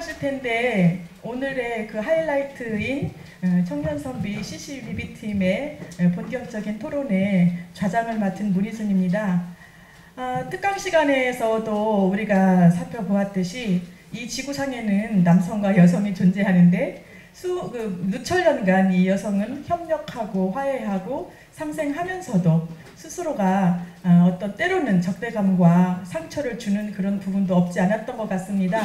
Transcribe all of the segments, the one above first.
궁금하실 텐데 오늘의 그 하이라이트인 청년선비 CCBB팀의 본격적인 토론에 좌장을 맡은 문희순입니다. 특강 시간에서도 우리가 살펴보았듯이 이 지구상에는 남성과 여성이 존재하는데 누천년간 이 여성은 협력하고 화해하고 상생하면서도 스스로가 어떤 때로는 적대감과 상처를 주는 그런 부분도 없지 않았던 것 같습니다.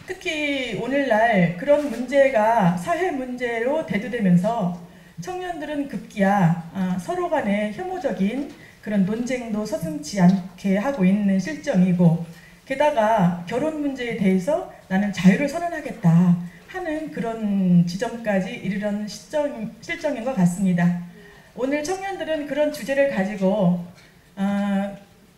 특히 오늘날 그런 문제가 사회 문제로 대두되면서 청년들은 급기야 서로 간의 혐오적인 그런 논쟁도 서슴지 않게 하고 있는 실정이고, 게다가 결혼 문제에 대해서 나는 자유를 선언하겠다 하는 그런 지점까지 이르는 실정인 것 같습니다. 오늘 청년들은 그런 주제를 가지고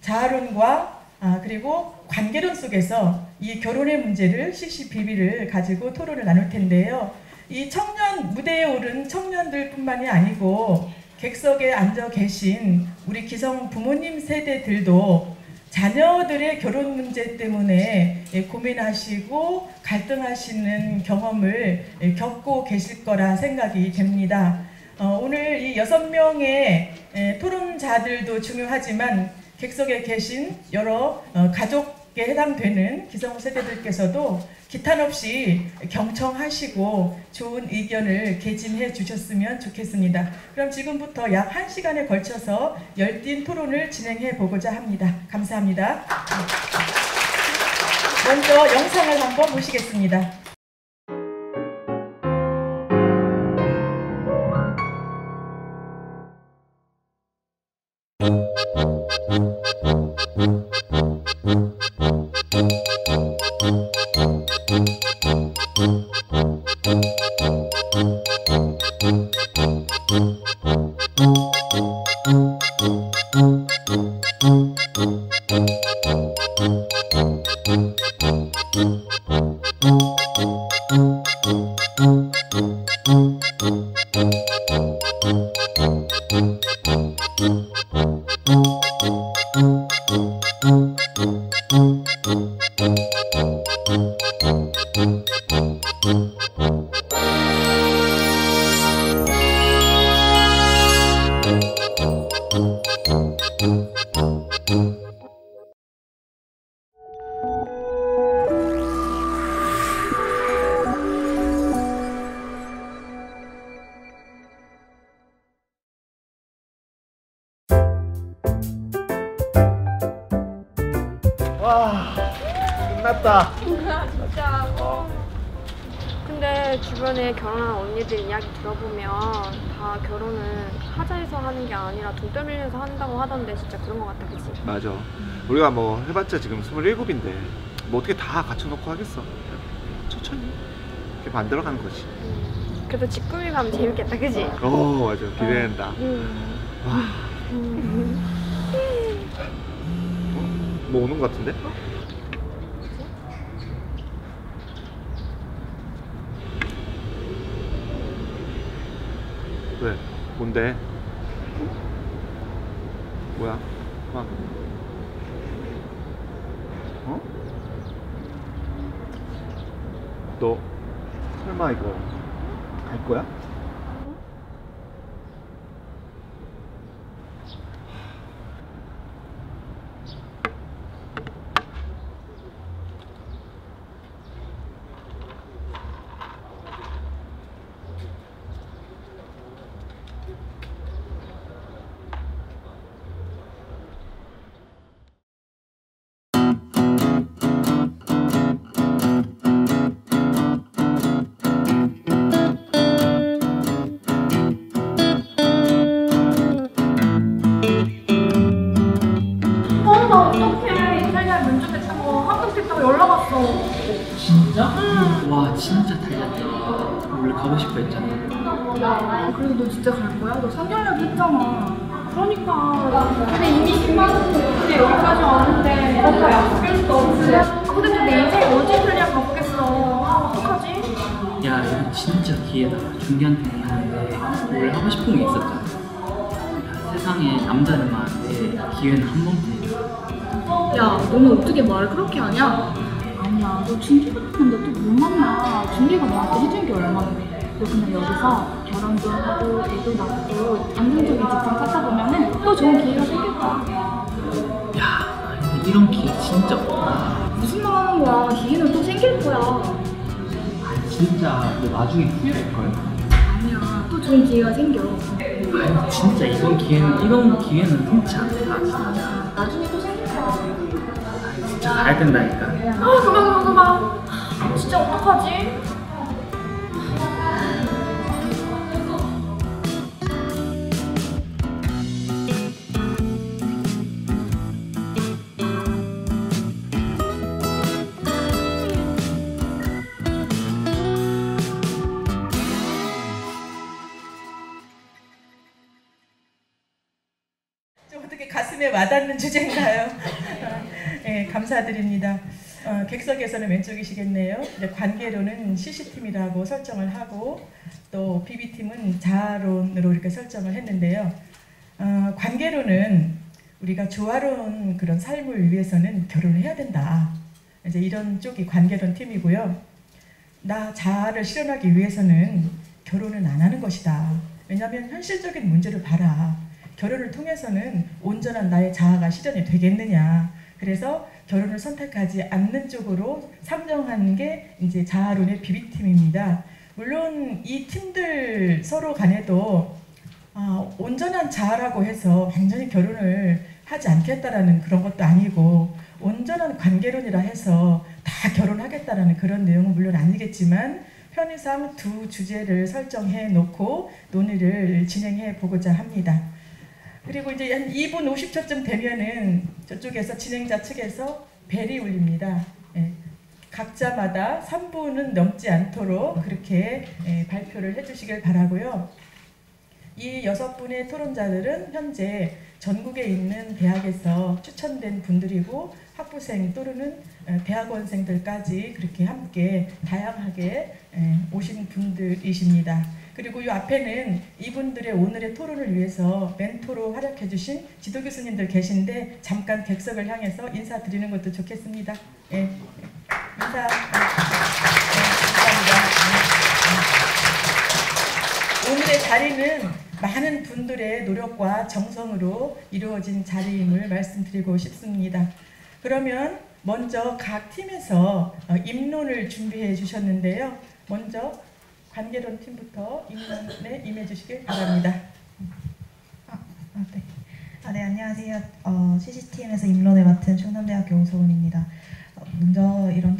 자아론과 그리고 관계론 속에서 이 결혼의 문제를 CCBB를 가지고 토론을 나눌 텐데요. 이 청년 무대에 오른 청년들 뿐만이 아니고 객석에 앉아 계신 우리 기성 부모님 세대들도 자녀들의 결혼 문제 때문에 고민하시고 갈등하시는 경험을 겪고 계실 거라 생각이 됩니다. 오늘 이 6명의 토론자들도 중요하지만 객석에 계신 여러 가족에 해당되는 기성 세대들께서도 기탄 없이 경청하시고 좋은 의견을 개진해 주셨으면 좋겠습니다. 그럼 지금부터 약 1시간에 걸쳐서 열띤 토론을 진행해 보고자 합니다. 감사합니다. 먼저 영상을 한번 보시겠습니다. 와, 끝났다. 진짜. 근데 주변에 결혼한 언니들 이야기 들어보면 다 결혼을 하자해서 하는 게 아니라 돈 떠밀려서 한다고 하던데 진짜 그런 것 같다, 그치? 맞아. 우리가 뭐 해봤자 지금 27인데 뭐 어떻게 다 갖춰놓고 하겠어. 천천히 이렇게 만들어가는 거지. 그래도 집 꾸미고 가면 재밌겠다, 그치? 맞아. 기대된다. 와. 뭐 오는 것 같은데? 왜? 뭔데? 뭐야? 막 너 설마 이거 갈 거야? 진짜? 와 진짜 달렸다. 원래 가고 싶어 했잖아. 야, 그래도 너 진짜 갈 거야? 너 3개월이라도 했잖아. 그러니까. 근데 이미 10만 원 덕분에 여기까지 왔는데 너가 약속할 수도 없지. 근데 내 인생 어디 편이야 바쁘겠어. 어떡하지? 야 이거 진짜 기회다. 준기한테 얘기하는데 원래 하고 싶은 게 있었잖아. 야, 세상에 남자는 많은데 기회는 한 번뿐이야. 야, 너는 어떻게 말을 그렇게 하냐? 아니야, 너 준비 같은데 또 못 만나. 준비가 너한테 해준 게 얼마인데. 너 그냥 여기서 결혼도 하고 애도 낳고 안정적인 직장 찾다 보면은 또 좋은 기회가 생길 거야. 야, 근데 이런 기회 진짜 없다. 무슨 말 하는 거야? 기회는 또 생길 거야. 진짜 너 나중에 후회할걸? 아니야, 또 좋은 기회가 생겨. 아니 진짜 이런 기회는 흔치 않다 진짜. 나중에 또 생길 거야. 진짜 가야 된다니까. 아, 그만. 진짜 어떡하지? 좀 어떻게 가슴에 와닿는 주제인가요? 네, 감사드립니다. 객석에서는 왼쪽이시겠네요. 이제 관계로는 CC팀이라고 설정을 하고 또 BB팀은 자아론으로 이렇게 설정을 했는데요. 관계로는 우리가 조화로운 그런 삶을 위해서는 결혼을 해야 된다. 이제 이런 쪽이 관계론 팀이고요. 나 자아를 실현하기 위해서는 결혼은 안 하는 것이다. 왜냐하면 현실적인 문제를 봐라. 결혼을 통해서는 온전한 나의 자아가 실현이 되겠느냐. 그래서 결혼을 선택하지 않는 쪽으로 상정한 게 이제 자아론의 BB팀입니다. 물론 이 팀들 서로 간에도 온전한 자아라고 해서 완전히 결혼을 하지 않겠다라는 그런 것도 아니고 온전한 관계론이라 해서 다 결혼하겠다라는 그런 내용은 물론 아니겠지만 편의상 두 주제를 설정해 놓고 논의를 진행해 보고자 합니다. 그리고 이제 한 2분 50초쯤 되면은 저쪽에서 진행자 측에서 벨이 울립니다. 예, 각자마다 3분은 넘지 않도록 그렇게 발표를 해주시길 바라고요. 이 6분의 토론자들은 현재 전국에 있는 대학에서 추천된 분들이고 학부생 또는 대학원생들까지 그렇게 함께 다양하게 오신 분들이십니다. 그리고 이 앞에는 이분들의 오늘의 토론을 위해서 멘토로 활약해 주신 지도 교수님들 계신데 잠깐 객석을 향해서 인사드리는 것도 좋겠습니다. 네. 감사합니다. 오늘의 자리는 많은 분들의 노력과 정성으로 이루어진 자리임을 말씀드리고 싶습니다. 그러면 먼저 각 팀에서 입론을 준비해 주셨는데요. 먼저 관계론 팀부터 입론에 임해 주시길 바랍니다. 네, 안녕하세요. CCTM에서 입론을 맡은 충남대학교 오소은입니다. 먼저 이런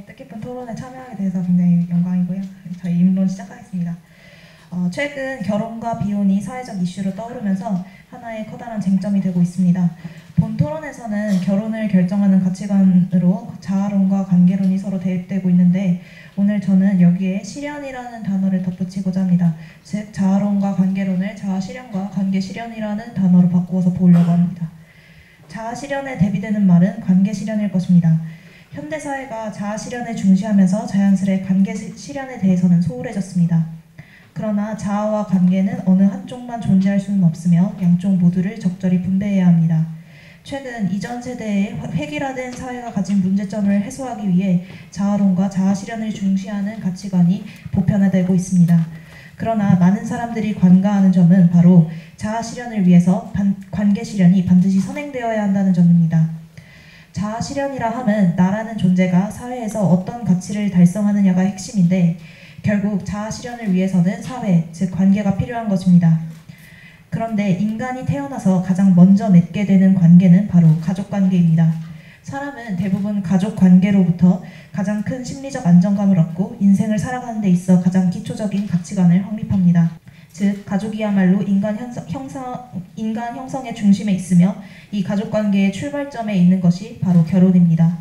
뜻깊은 토론에 참여하게 돼서 굉장히 영광이고요. 저희 입론 시작하겠습니다. 최근 결혼과 비혼이 사회적 이슈로 떠오르면서 하나의 커다란 쟁점이 되고 있습니다. 본 토론에서는 결혼을 결정하는 가치관으로 자아론과 관계론이 서로 대립되고 있는데 오늘 저는 여기에 실현이라는 단어를 덧붙이고자 합니다. 즉 자아론과 관계론을 자아실현과 관계실현이라는 단어로 바꾸어서 보려고 합니다. 자아실현에 대비되는 말은 관계실현일 것입니다. 현대사회가 자아실현을 중시하면서 자연스레 관계실현에 대해서는 소홀해졌습니다. 그러나 자아와 관계는 어느 한쪽만 존재할 수는 없으며 양쪽 모두를 적절히 분배해야 합니다. 최근 이전 세대의 획일화된 사회가 가진 문제점을 해소하기 위해 자아론과 자아실현을 중시하는 가치관이 보편화되고 있습니다. 그러나 많은 사람들이 관가하는 점은 바로 자아실현을 위해서 관계실현이 반드시 선행되어야 한다는 점입니다. 자아실현이라 함은 나라는 존재가 사회에서 어떤 가치를 달성하느냐가 핵심인데 결국 자아실현을 위해서는 사회, 즉 관계가 필요한 것입니다. 그런데 인간이 태어나서 가장 먼저 맺게 되는 관계는 바로 가족관계입니다. 사람은 대부분 가족관계로부터 가장 큰 심리적 안정감을 얻고 인생을 살아가는 데 있어 가장 기초적인 가치관을 확립합니다. 즉 가족이야말로 인간 형성의 중심에 있으며 이 가족관계의 출발점에 있는 것이 바로 결혼입니다.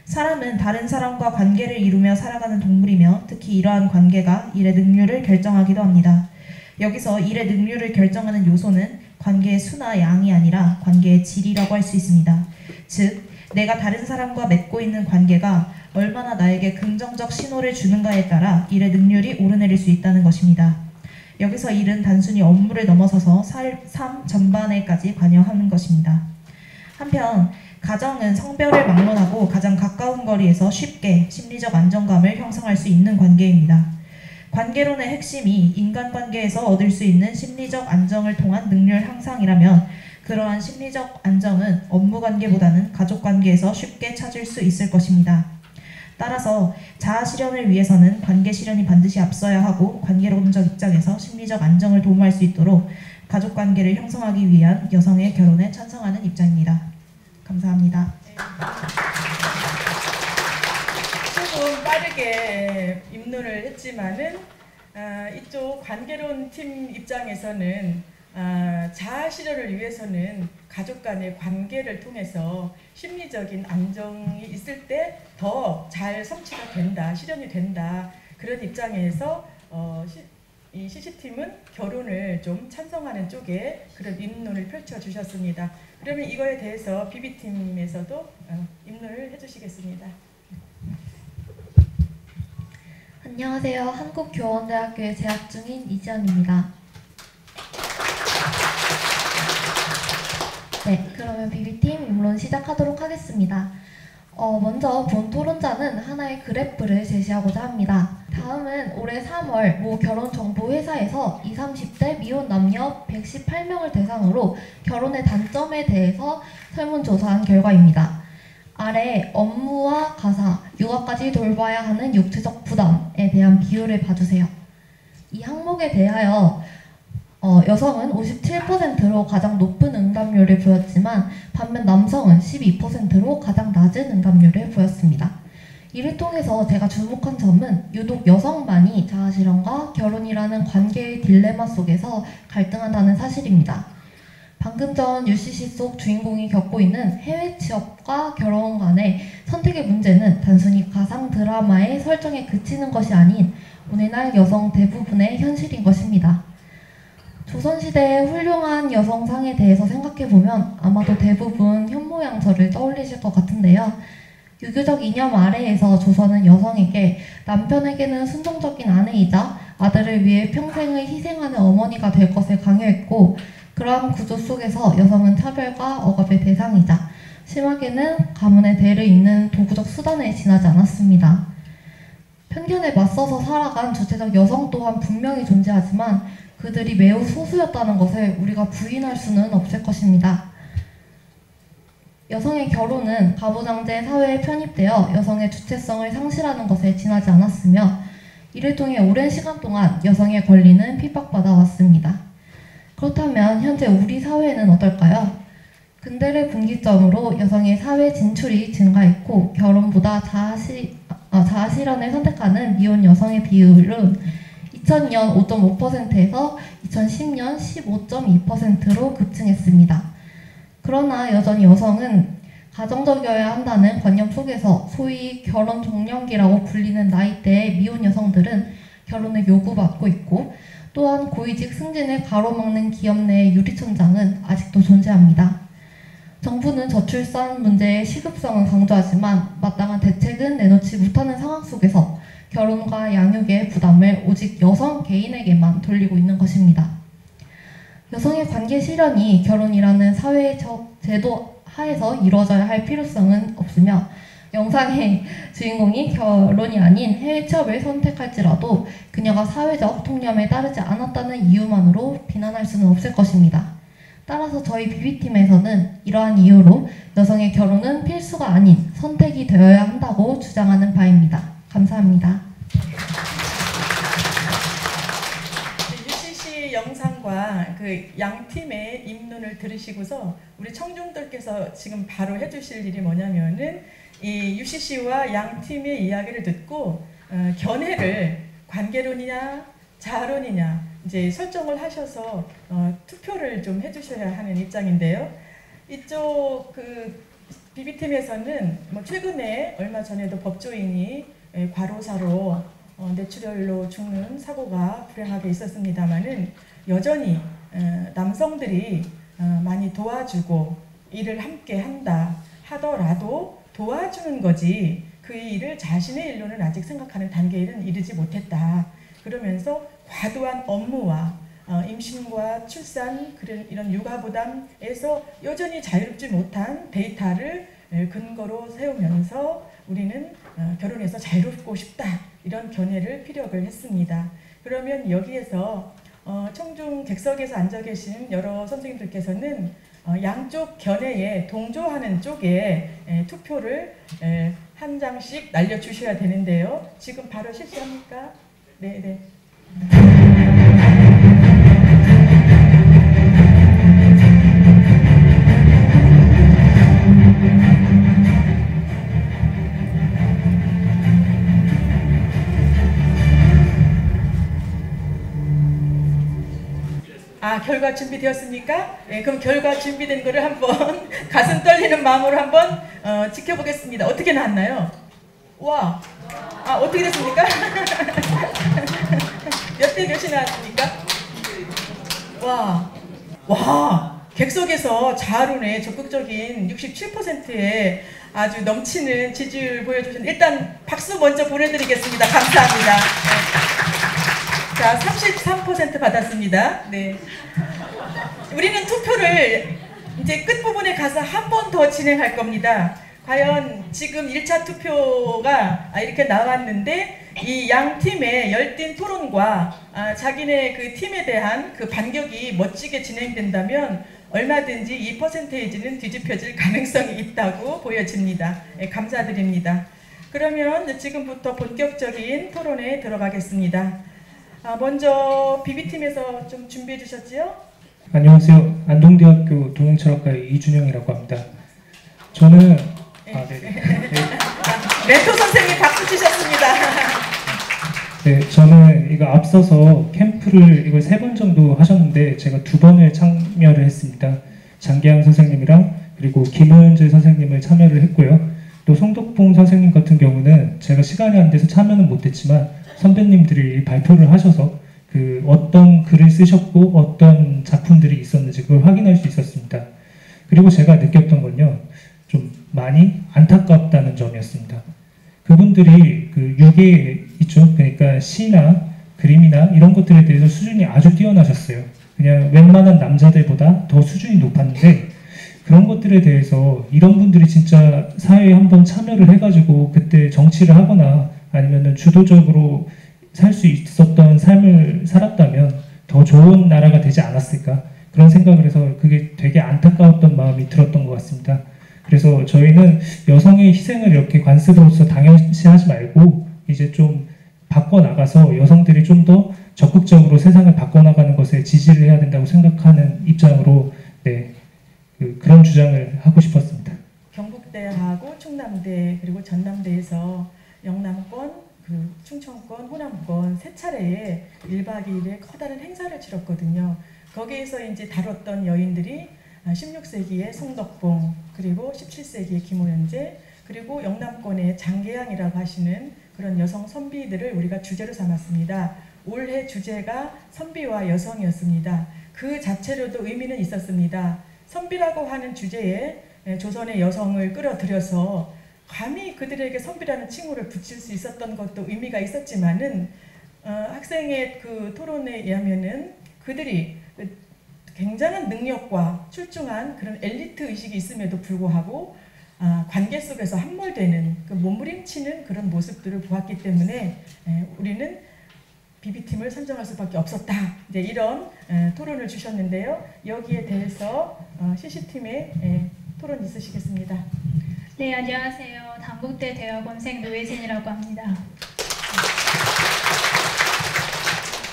사람은 다른 사람과 관계를 이루며 살아가는 동물이며 특히 이러한 관계가 일의 능률을 결정하기도 합니다. 여기서 일의 능률을 결정하는 요소는 관계의 수나 양이 아니라 관계의 질이라고 할 수 있습니다. 즉, 내가 다른 사람과 맺고 있는 관계가 얼마나 나에게 긍정적 신호를 주는가에 따라 일의 능률이 오르내릴 수 있다는 것입니다. 여기서 일은 단순히 업무를 넘어서서 삶 전반에까지 관여하는 것입니다. 한편 가정은 성별을 막론하고 가장 가까운 거리에서 쉽게 심리적 안정감을 형성할 수 있는 관계입니다. 관계론의 핵심이 인간관계에서 얻을 수 있는 심리적 안정을 통한 능률 향상이라면 그러한 심리적 안정은 업무관계보다는 가족관계에서 쉽게 찾을 수 있을 것입니다. 따라서 자아실현을 위해서는 관계실현이 반드시 앞서야 하고 관계론적 입장에서 심리적 안정을 도모할 수 있도록 가족관계를 형성하기 위한 여성의 결혼에 찬성하는 입장입니다. 감사합니다. 조금 빠르게 입론을 했지만은 이쪽 관계론 팀 입장에서는 자아 실현을 위해서는 가족 간의 관계를 통해서 심리적인 안정이 있을 때 더 잘 성취가 된다, 실현이 된다, 그런 입장에서 이 CC팀은 결혼을 좀 찬성하는 쪽에 그런 입론을 펼쳐주셨습니다. 그러면 이거에 대해서 BB팀에서도 입론을 해주시겠습니다. 안녕하세요. 한국교원대학교에 재학 중인 이지연입니다. 네, 그러면 BB팀 입론 시작하도록 하겠습니다. 먼저 본 토론자는 하나의 그래프를 제시하고자 합니다. 다음은 올해 3월 모 결혼정보회사에서 20, 30대 미혼 남녀 118명을 대상으로 결혼의 단점에 대해서 설문조사한 결과입니다. 아래 업무와 가사, 육아까지 돌봐야 하는 육체적 부담에 대한 비율을 봐주세요. 이 항목에 대하여 여성은 57%로 가장 높은 응답률을 보였지만 반면 남성은 12%로 가장 낮은 응답률을 보였습니다. 이를 통해서 제가 주목한 점은 유독 여성만이 자아실현과 결혼이라는 관계의 딜레마 속에서 갈등한다는 사실입니다. 방금 전 UCC 속 주인공이 겪고 있는 해외 취업과 결혼 간의 선택의 문제는 단순히 가상 드라마의 설정에 그치는 것이 아닌 오늘날 여성 대부분의 현실인 것입니다. 조선시대의 훌륭한 여성상에 대해서 생각해보면 아마도 대부분 현모양처를 떠올리실 것 같은데요. 유교적 이념 아래에서 조선은 여성에게 남편에게는 순종적인 아내이자 아들을 위해 평생을 희생하는 어머니가 될 것을 강요했고 그러한 구조 속에서 여성은 차별과 억압의 대상이자 심하게는 가문의 대를 잇는 도구적 수단에 지나지 않았습니다. 편견에 맞서서 살아간 주체적 여성 또한 분명히 존재하지만 그들이 매우 소수였다는 것을 우리가 부인할 수는 없을 것입니다. 여성의 결혼은 가부장제 사회에 편입되어 여성의 주체성을 상실하는 것에 지나지 않았으며 이를 통해 오랜 시간 동안 여성의 권리는 핍박받아 왔습니다. 그렇다면 현재 우리 사회는 어떨까요? 근대를 분기점으로 여성의 사회 진출이 증가했고 결혼보다 자아실현을 선택하는 미혼 여성의 비율은 2000년 5.5%에서 2010년 15.2%로 급증했습니다. 그러나 여전히 여성은 가정적이어야 한다는 관념 속에서 소위 결혼 종령기라고 불리는 나이대의 미혼 여성들은 결혼을 요구받고 있고 또한 고위직 승진을 가로막는 기업 내의 유리천장은 아직도 존재합니다. 정부는 저출산 문제의 시급성을 강조하지만 마땅한 대책은 내놓지 못하는 상황 속에서 결혼과 양육의 부담을 오직 여성 개인에게만 돌리고 있는 것입니다. 여성의 관계 실현이 결혼이라는 사회적 제도 하에서 이루어져야 할 필요성은 없으며 영상의 주인공이 결혼이 아닌 해외 취업을 선택할지라도 그녀가 사회적 통념에 따르지 않았다는 이유만으로 비난할 수는 없을 것입니다. 따라서 저희 BB팀에서는 이러한 이유로 여성의 결혼은 필수가 아닌 선택이 되어야 한다고 주장하는 바입니다. 감사합니다. UCC 영상과 그 양 팀의 입론을 들으시고서 우리 청중들께서 지금 바로 해주실 일이 뭐냐면은 이 UCC와 양 팀의 이야기를 듣고 견해를 관계론이냐 자아론이냐 이제 설정을 하셔서 투표를 좀 해주셔야 하는 입장인데요. 이쪽 그 BB팀에서는 뭐 최근에 얼마 전에도 법조인이 과로사로 뇌출혈로 죽는 사고가 불행하게 있었습니다만은 여전히 남성들이 많이 도와주고 일을 함께 한다 하더라도 도와주는 거지 그 일을 자신의 일로는 아직 생각하는 단계에는 이르지 못했다. 그러면서 과도한 업무와 임신과 출산 그런 이런 육아 부담에서 여전히 자유롭지 못한 데이터를 근거로 세우면서 우리는 결혼해서 자유롭고 싶다 이런 견해를 피력을 했습니다. 그러면 여기에서 청중 객석에서 앉아 계신 여러 선생님들께서는 양쪽 견해에 동조하는 쪽에 투표를 한 장씩 날려주셔야 되는데요. 지금 바로 실시합니까? 네. 결과 준비되었습니까? 그럼 결과 준비된 거를 한번 가슴 떨리는 마음으로 한번 지켜보겠습니다. 어떻게 나왔나요? 와, 어떻게 됐습니까? 몇 대 몇이 나왔습니까? 와, 객석에서 자아론의 적극적인 67%의 아주 넘치는 지지율 보여주신 일단 박수 먼저 보내드리겠습니다. 감사합니다. 자, 33% 받았습니다. 네. 우리는 투표를 이제 끝부분에 가서 한 번 더 진행할 겁니다. 과연 지금 1차 투표가 이렇게 나왔는데 이 양 팀의 열띤 토론과 자기네 그 팀에 대한 그 반격이 멋지게 진행된다면 얼마든지 이 퍼센테이지는 뒤집혀질 가능성이 있다고 보여집니다. 감사드립니다. 그러면 지금부터 본격적인 토론에 들어가겠습니다. 먼저 비비팀에서 좀 준비해 주셨지요? 안녕하세요. 안동대학교 동양철학과의 이준영이라고 합니다. 저는 멘토 선생님 박수 주셨습니다. 네, 저는 이거 앞서서 캠프를 이걸 3번 정도 하셨는데 제가 2번을 참여를 했습니다. 장기양 선생님이랑 그리고 김은재 선생님을 참여를 했고요. 또 송덕봉 선생님 같은 경우는 제가 시간이 안 돼서 참여는 못했지만 선배님들이 발표를 하셔서 그 어떤 글을 쓰셨고 어떤 작품들이 있었는지 그걸 확인할 수 있었습니다. 그리고 제가 느꼈던 건요, 좀 많이 안타깝다는 점이었습니다. 그분들이 그 유괴 있죠? 그러니까 시나 그림이나 이런 것들에 대해서 수준이 아주 뛰어나셨어요. 그냥 웬만한 남자들보다 더 수준이 높았는데 그런 것들에 대해서 이런 분들이 진짜 사회에 한번 참여를 해가지고 그때 정치를 하거나 아니면은 주도적으로 살 수 있었던 삶을 살았다면 더 좋은 나라가 되지 않았을까 그런 생각을 해서 그게 되게 안타까웠던 마음이 들었던 것 같습니다. 그래서 저희는 여성의 희생을 이렇게 관습으로서 당연시하지 말고 이제 좀 바꿔나가서 여성들이 좀 더 적극적으로 세상을 바꿔나가는 것에 지지를 해야 된다고 생각하는 입장으로 그런 주장을 하고 싶었습니다. 경북대하고 충남대 그리고 전남대에서 영남권, 충청권, 호남권 3차례에 1박 2일의 커다란 행사를 치렀거든요. 거기에서 이제 다뤘던 여인들이 16세기의 송덕봉, 그리고 17세기의 김호연재, 그리고 영남권의 장계양이라고 하시는 그런 여성 선비들을 우리가 주제로 삼았습니다. 올해 주제가 선비와 여성이었습니다. 그 자체로도 의미는 있었습니다. 선비라고 하는 주제에 조선의 여성을 끌어들여서 감히 그들에게 선비라는 칭호를 붙일 수 있었던 것도 의미가 있었지만은 학생의 그 토론에 의하면은 그들이 굉장한 능력과 출중한 그런 엘리트 의식이 있음에도 불구하고 관계 속에서 함몰되는 그 몸부림치는 그런 모습들을 보았기 때문에 우리는 비비팀을 선정할 수밖에 없었다. 이제 이런 토론을 주셨는데요. 여기에 대해서 CC팀의 토론 있으시겠습니다. 네, 안녕하세요. 단국대 대학원생 노예진이라고 합니다.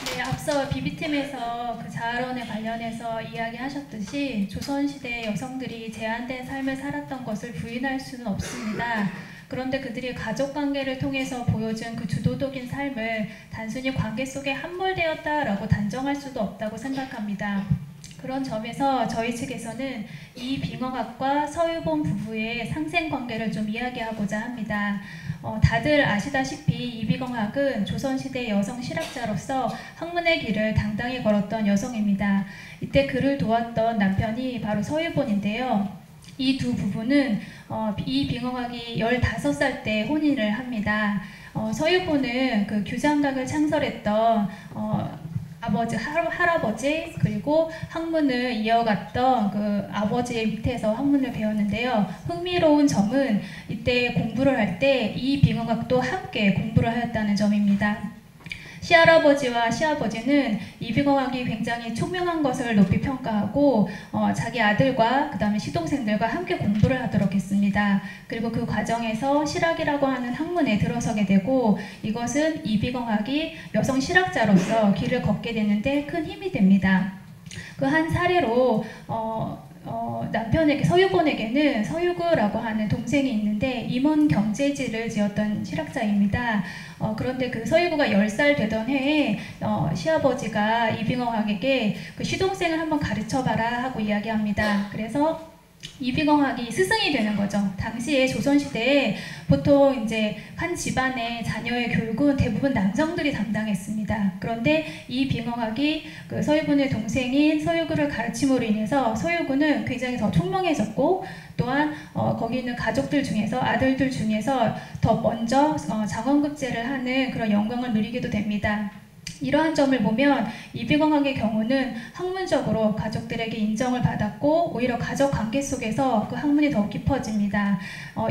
네, 앞서 비비팀에서 그 자아론에 관련해서 이야기하셨듯이 조선시대 여성들이 제한된 삶을 살았던 것을 부인할 수는 없습니다. 그런데 그들이 가족관계를 통해서 보여준 그 주도적인 삶을 단순히 관계 속에 함몰되었다라고 단정할 수도 없다고 생각합니다. 그런 점에서 저희 측에서는 이빙어학과 서유봉 부부의 상생관계를 좀 이야기하고자 합니다. 다들 아시다시피 이빙어학은 조선시대 여성 실학자로서 학문의 길을 당당히 걸었던 여성입니다. 이때 그를 도왔던 남편이 바로 서유봉인데요. 이 두 부부는 이빙어학이 15살 때 혼인을 합니다. 서유봉은 그 규장각을 창설했던 아버지, 할아버지 그리고 학문을 이어갔던 그 아버지의 밑에서 학문을 배웠는데요. 흥미로운 점은 이때 공부를 할 때 이 빙어각도 함께 공부를 하였다는 점입니다. 시할아버지와 시아버지는 이빙어각이 굉장히 총명한 것을 높이 평가하고 자기 아들과 그 다음에 시동생들과 함께 공부를 하도록 했습니다. 그리고 그 과정에서 실학이라고 하는 학문에 들어서게 되고 이것은 이빙어각이 여성 실학자로서 길을 걷게 되는데 큰 힘이 됩니다. 그 한 사례로 남편에게 서유곤에게는 서유구라고 하는 동생이 있는데 임원 경제지를 지었던 실학자입니다. 그런데 그 서유구가 10살 되던 해에 시아버지가 이빙어각에게 그 시동생을 한번 가르쳐봐라 하고 이야기합니다. 그래서 이빙어각이 스승이 되는 거죠. 당시에 조선시대에 보통 이제 한 집안의 자녀의 교육은 대부분 남성들이 담당했습니다. 그런데 이빙어각이 그 서유군의 동생인 서유구를 가르침으로 인해서 서유구는 굉장히 더 총명해졌고 또한 거기 있는 가족들 중에서 아들들 중에서 더 먼저 장원급제를 하는 그런 영광을 누리기도 됩니다. 이러한 점을 보면 이빙어각의 경우는 학문적으로 가족들에게 인정을 받았고 오히려 가족 관계 속에서 그 학문이 더욱 깊어집니다.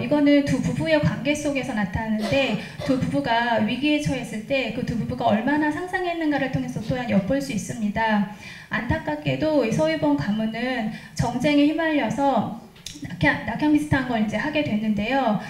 이거는 두 부부의 관계 속에서 나타나는데 두 부부가 위기에 처했을 때 그 두 부부가 얼마나 상상했는가를 통해서 또한 엿볼 수 있습니다. 안타깝게도 이 서유본 가문은 정쟁에 휘말려서 낙향 비슷한 걸 이제 하게 됐는데요.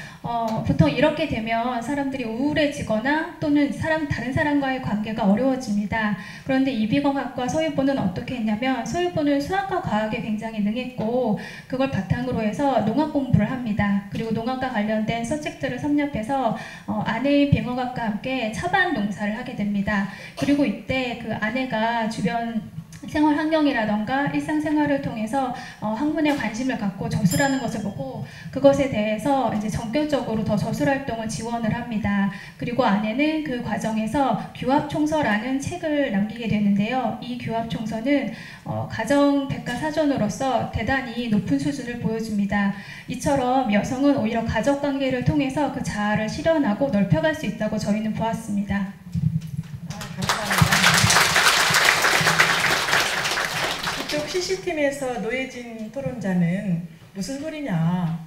보통 이렇게 되면 사람들이 우울해지거나 또는 다른 사람과의 관계가 어려워집니다. 그런데 이빙어각과 서유본은 어떻게 했냐면 서유본은 수학과 과학에 굉장히 능했고 그걸 바탕으로 해서 농학 공부를 합니다. 그리고 농학과 관련된 서책들을 섭렵해서 아내인 빙어각과 함께 차반 농사를 하게 됩니다. 그리고 이때 그 아내가 주변 생활 환경이라던가 일상생활을 통해서 학문에 관심을 갖고 저술하는 것을 보고 그것에 대해서 이제 전격적으로 더 저술활동을 지원을 합니다. 그리고 아내는 그 과정에서 규합총서라는 책을 남기게 되는데요. 이 규합총서는 가정 백과사전으로서 대단히 높은 수준을 보여줍니다. 이처럼 여성은 오히려 가족관계를 통해서 그 자아를 실현하고 넓혀갈 수 있다고 저희는 보았습니다. 감사합니다. 이쪽 CC팀에서 노예진 토론자는 무슨 소리냐,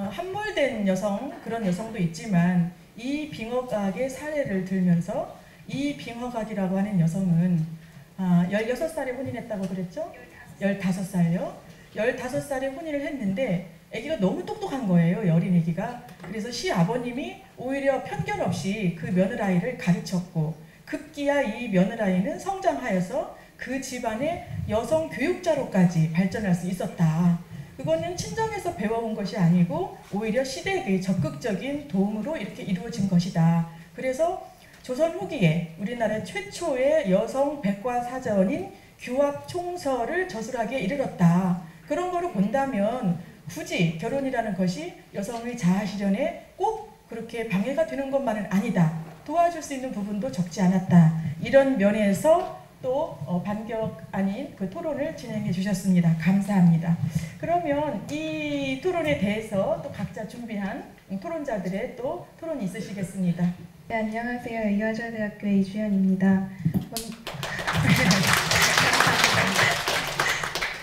함몰된 여성, 그런 여성도 있지만 이 빙어각의 사례를 들면서 이 빙어각이라고 하는 여성은 16살에 혼인했다고 그랬죠? 15살요? 15살에 혼인을 했는데 아기가 너무 똑똑한 거예요, 어린 아기가. 그래서 시아버님이 오히려 편견 없이 그 며느라이를 가르쳤고 급기야 이 며느라이는 성장하여서 그 집안의 여성 교육자로까지 발전할 수 있었다. 그거는 친정에서 배워온 것이 아니고 오히려 시댁의 적극적인 도움으로 이렇게 이루어진 것이다. 그래서 조선 후기에 우리나라 최초의 여성 백과사전인 규합총서를 저술하기에 이르렀다. 그런 거를 본다면 굳이 결혼이라는 것이 여성의 자아 실현에 꼭 그렇게 방해가 되는 것만은 아니다. 도와줄 수 있는 부분도 적지 않았다. 이런 면에서 또 반격 아닌 그 토론을 진행해 주셨습니다. 감사합니다. 그러면 이 토론에 대해서 또 각자 준비한 토론자들의 또 토론이 있으시겠습니다. 네, 안녕하세요. 이화여대학교의 이주연입니다.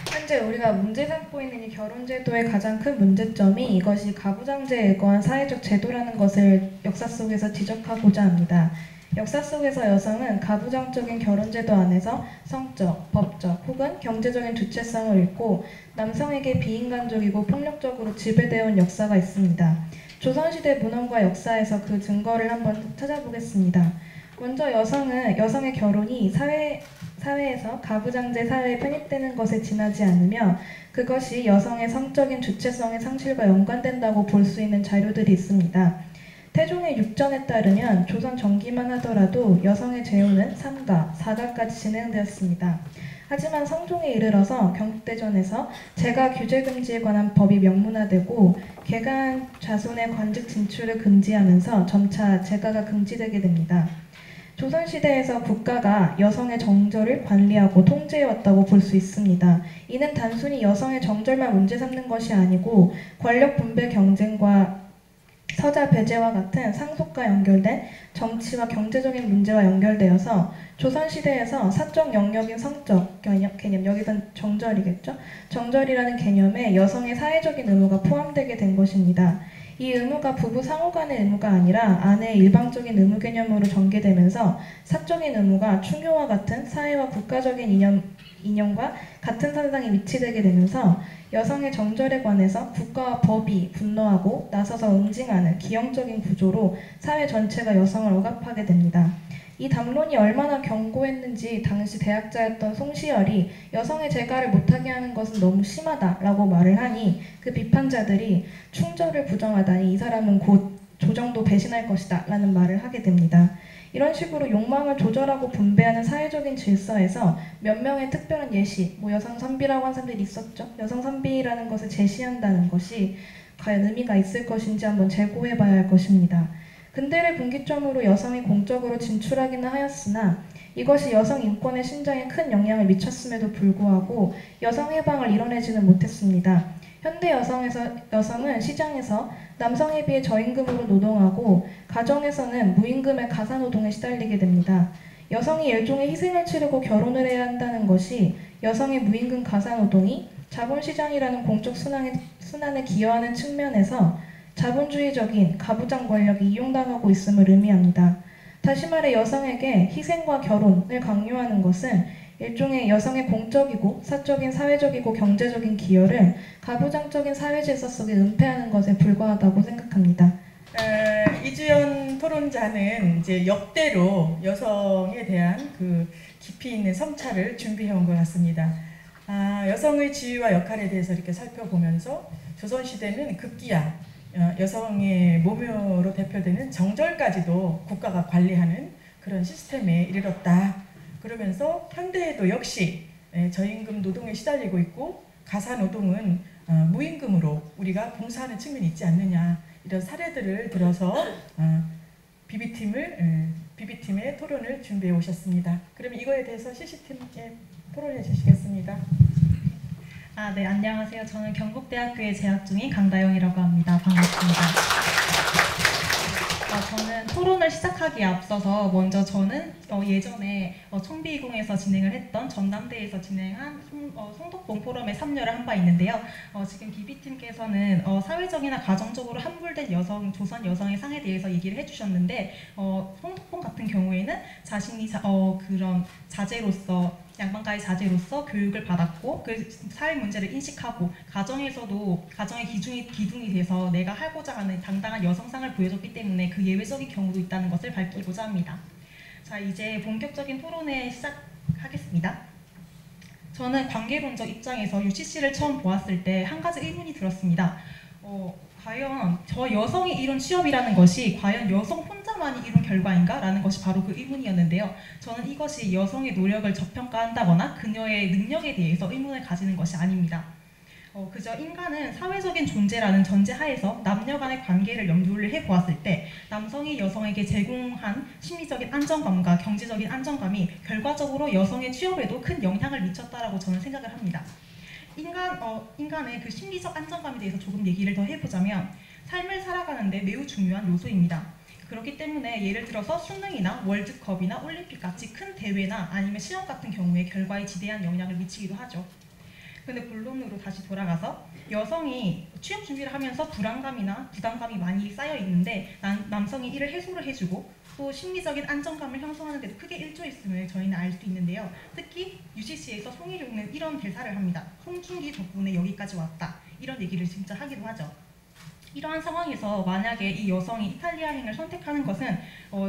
현재 우리가 문제 삼고 있는 이 결혼제도의 가장 큰 문제점이 이것이 가부장제에 의거한 사회적 제도라는 것을 역사 속에서 지적하고자 합니다. 역사 속에서 여성은 가부장적인 결혼제도 안에서 성적, 법적 혹은 경제적인 주체성을 잃고 남성에게 비인간적이고 폭력적으로 지배되어 온 역사가 있습니다. 조선시대 문헌과 역사에서 그 증거를 한번 찾아보겠습니다. 먼저 여성의 결혼이 사회에서 가부장제 사회에 편입되는 것에 지나지 않으며 그것이 여성의 성적인 주체성의 상실과 연관된다고 볼 수 있는 자료들이 있습니다. 태종의 육전에 따르면 조선 전기만 하더라도 여성의 재혼은 3가, 4가까지 진행되었습니다. 하지만 성종에 이르러서 경국대전에서 제가 규제 금지에 관한 법이 명문화되고 개간 자손의 관직 진출을 금지하면서 점차 제가가 금지되게 됩니다. 조선시대에서 국가가 여성의 정절을 관리하고 통제해왔다고 볼 수 있습니다. 이는 단순히 여성의 정절만 문제 삼는 것이 아니고 권력 분배 경쟁과 서자 배제와 같은 상속과 연결된 정치와 경제적인 문제와 연결되어서 조선시대에서 사적 영역인 성적 개념, 여기선 정절이겠죠? 정절이라는 개념에 여성의 사회적인 의무가 포함되게 된 것입니다. 이 의무가 부부 상호 간의 의무가 아니라 아내의 일방적인 의무 개념으로 전개되면서 사적인 의무가 충효와 같은 사회와 국가적인 이념과 같은 선상에 위치되게 되면서 여성의 정절에 관해서 국가와 법이 분노하고 나서서 응징하는 기형적인 구조로 사회 전체가 여성을 억압하게 됩니다. 이 담론이 얼마나 견고했는지 당시 대학자였던 송시열이 여성의 재가를 못하게 하는 것은 너무 심하다라고 말을 하니 그 비판자들이 충절을 부정하다니 이 사람은 곧 조정도 배신할 것이다 라는 말을 하게 됩니다. 이런 식으로 욕망을 조절하고 분배하는 사회적인 질서에서 몇 명의 특별한 예시, 여성 선비라고 하는 사람들이 있었죠. 여성 선비라는 것을 제시한다는 것이 과연 의미가 있을 것인지 한번 재고해봐야 할 것입니다. 근대를 분기점으로 여성이 공적으로 진출하기는 하였으나 이것이 여성 인권의 신장에 큰 영향을 미쳤음에도 불구하고 여성 해방을 이뤄내지는 못했습니다. 현대 여성은 시장에서 남성에 비해 저임금으로 노동하고 가정에서는 무임금의 가사노동에 시달리게 됩니다. 여성이 일종의 희생을 치르고 결혼을 해야 한다는 것이 여성의 무임금 가사노동이 자본시장이라는 공적 순환에 기여하는 측면에서 자본주의적인 가부장 권력이 이용당하고 있음을 의미합니다. 다시 말해 여성에게 희생과 결혼을 강요하는 것은 일종의 여성의 공적이고 사적인 사회적이고 경제적인 기여를 가부장적인 사회질서 속에 은폐하는 것에 불과하다고 생각합니다. 이주연 토론자는 이제 역대로 여성에 대한 그 깊이 있는 성찰을 준비해온 것 같습니다. 여성의 지위와 역할에 대해서 이렇게 살펴보면서 조선시대는 급기야 여성의 모묘로 대표되는 정절까지도 국가가 관리하는 그런 시스템에 이르렀다. 그러면서 현대에도 역시 저임금 노동에 시달리고 있고 가사노동은 무임금으로 우리가 봉사하는 측면이 있지 않느냐 이런 사례들을 들어서 비비팀의 토론을 준비해 오셨습니다. 그럼 이거에 대해서 CC팀에 토론해 주시겠습니다. 네, 안녕하세요. 저는 경북대학교에 재학 중인 강다영이라고 합니다. 반갑습니다. 저는 토론을 시작하기에 앞서서 먼저 저는 예전에 청비이공에서 진행을 했던 전남대에서 진행한 송덕봉 포럼에 참여를 한 바 있는데요. 지금 비비팀께서는 사회적이나 가정적으로 함몰된 조선 여성의 상에 대해서 얘기를 해주셨는데 송덕봉 같은 경우에는 자신이 그런 자제로서 양반가의 자제로서 교육을 받았고 그 사회 문제를 인식하고 가정에서도 가정의 기둥이 돼서 내가 하고자 하는 당당한 여성상을 보여줬기 때문에 그 예외적인 경우도 있다는 것을 밝히고자 합니다. 자, 이제 본격적인 토론회 시작하겠습니다. 저는 관계론적 입장에서 UCC를 처음 보았을 때 한 가지 의문이 들었습니다. 과연 저 여성이 이룬 취업이라는 것이 과연 여성 혼자만이 이룬 결과인가? 라는 것이 바로 그 의문이었는데요. 저는 이것이 여성의 노력을 저평가한다거나 그녀의 능력에 대해서 의문을 가지는 것이 아닙니다. 그저 인간은 사회적인 존재라는 전제하에서 남녀 간의 관계를 연구를 해보았을 때 남성이 여성에게 제공한 심리적인 안정감과 경제적인 안정감이 결과적으로 여성의 취업에도 큰 영향을 미쳤다라고 저는 생각을 합니다. 인간의 그 심리적 안정감에 대해서 조금 얘기를 더 해보자면 삶을 살아가는데 매우 중요한 요소입니다. 그렇기 때문에 예를 들어서 수능이나 월드컵이나 올림픽 같이 큰 대회나 아니면 시험 같은 경우에 결과에 지대한 영향을 미치기도 하죠. 근데 본론으로 다시 돌아가서 여성이 취업 준비를 하면서 불안감이나 부담감이 많이 쌓여 있는데 남성이 이를 해소를 해주고 또 심리적인 안정감을 형성하는 데도 크게 일조했음을 저희는 알 수 있는데요. 특히 UCC에서 송일용은 이런 대사를 합니다. 송중기 덕분에 여기까지 왔다. 이런 얘기를 진짜 하기도 하죠. 이러한 상황에서 만약에 이 여성이 이탈리아행을 선택하는 것은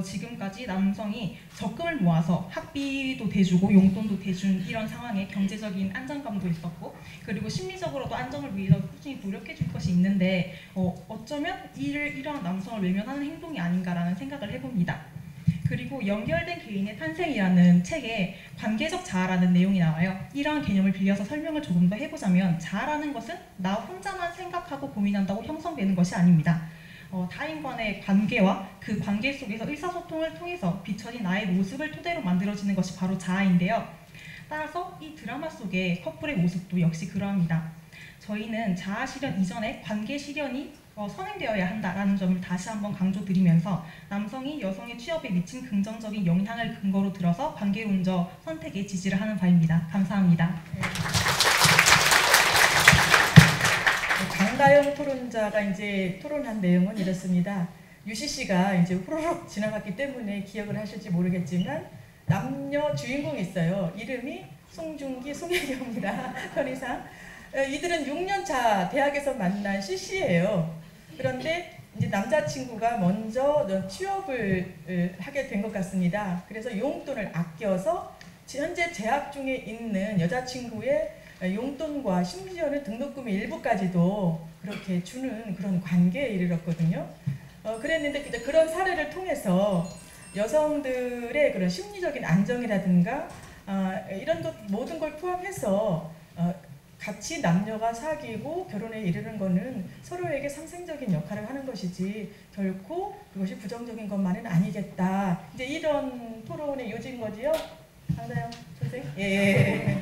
지금까지 남성이 적금을 모아서 학비도 대주고 용돈도 대준 이런 상황에 경제적인 안정감도 있었고 그리고 심리적으로도 안정을 위해서 꾸준히 노력해 줄 것이 있는데 어쩌면 이러한 남성을 외면하는 행동이 아닌가라는 생각을 해봅니다. 그리고 연결된 개인의 탄생이라는 책에 관계적 자아라는 내용이 나와요. 이러한 개념을 빌려서 설명을 조금 더 해보자면 자아라는 것은 나 혼자만 생각하고 고민한다고 형성되는 것이 아닙니다. 타인간의 관계와 그 관계 속에서 의사소통을 통해서 비춰진 나의 모습을 토대로 만들어지는 것이 바로 자아인데요. 따라서 이 드라마 속의 커플의 모습도 역시 그러합니다. 저희는 자아 실현 이전에 관계 실현이 선행되어야 한다라는 점을 다시 한번 강조드리면서 남성이 여성의 취업에 미친 긍정적인 영향을 근거로 들어서 관계론적 선택에 지지를 하는 바입니다. 감사합니다. 강다영 토론자가 이제 토론한 내용은 이렇습니다. UCC가 이제 후루룩 지나갔기 때문에 기억을 하실지 모르겠지만 남녀 주인공이 있어요. 이름이 송중기, 송혜경입니다. 편의상. 이들은 6년차 대학에서 만난 CC예요. 그런데 이제 남자친구가 먼저 취업을 하게 된 것 같습니다. 그래서 용돈을 아껴서 현재 재학 중에 있는 여자친구의 용돈과 심지어는 등록금의 일부까지도 그렇게 주는 그런 관계에 이르렀거든요. 그랬는데 그런 사례를 통해서 여성들의 그런 심리적인 안정이라든가 이런 것 모든 걸 포함해서 같이 남녀가 사귀고 결혼에 이르는 거는 서로에게 상생적인 역할을 하는 것이지 결코 그것이 부정적인 것만은 아니겠다. 이제 이런 토론의 요지인 거지요? 강다영 선생? 예.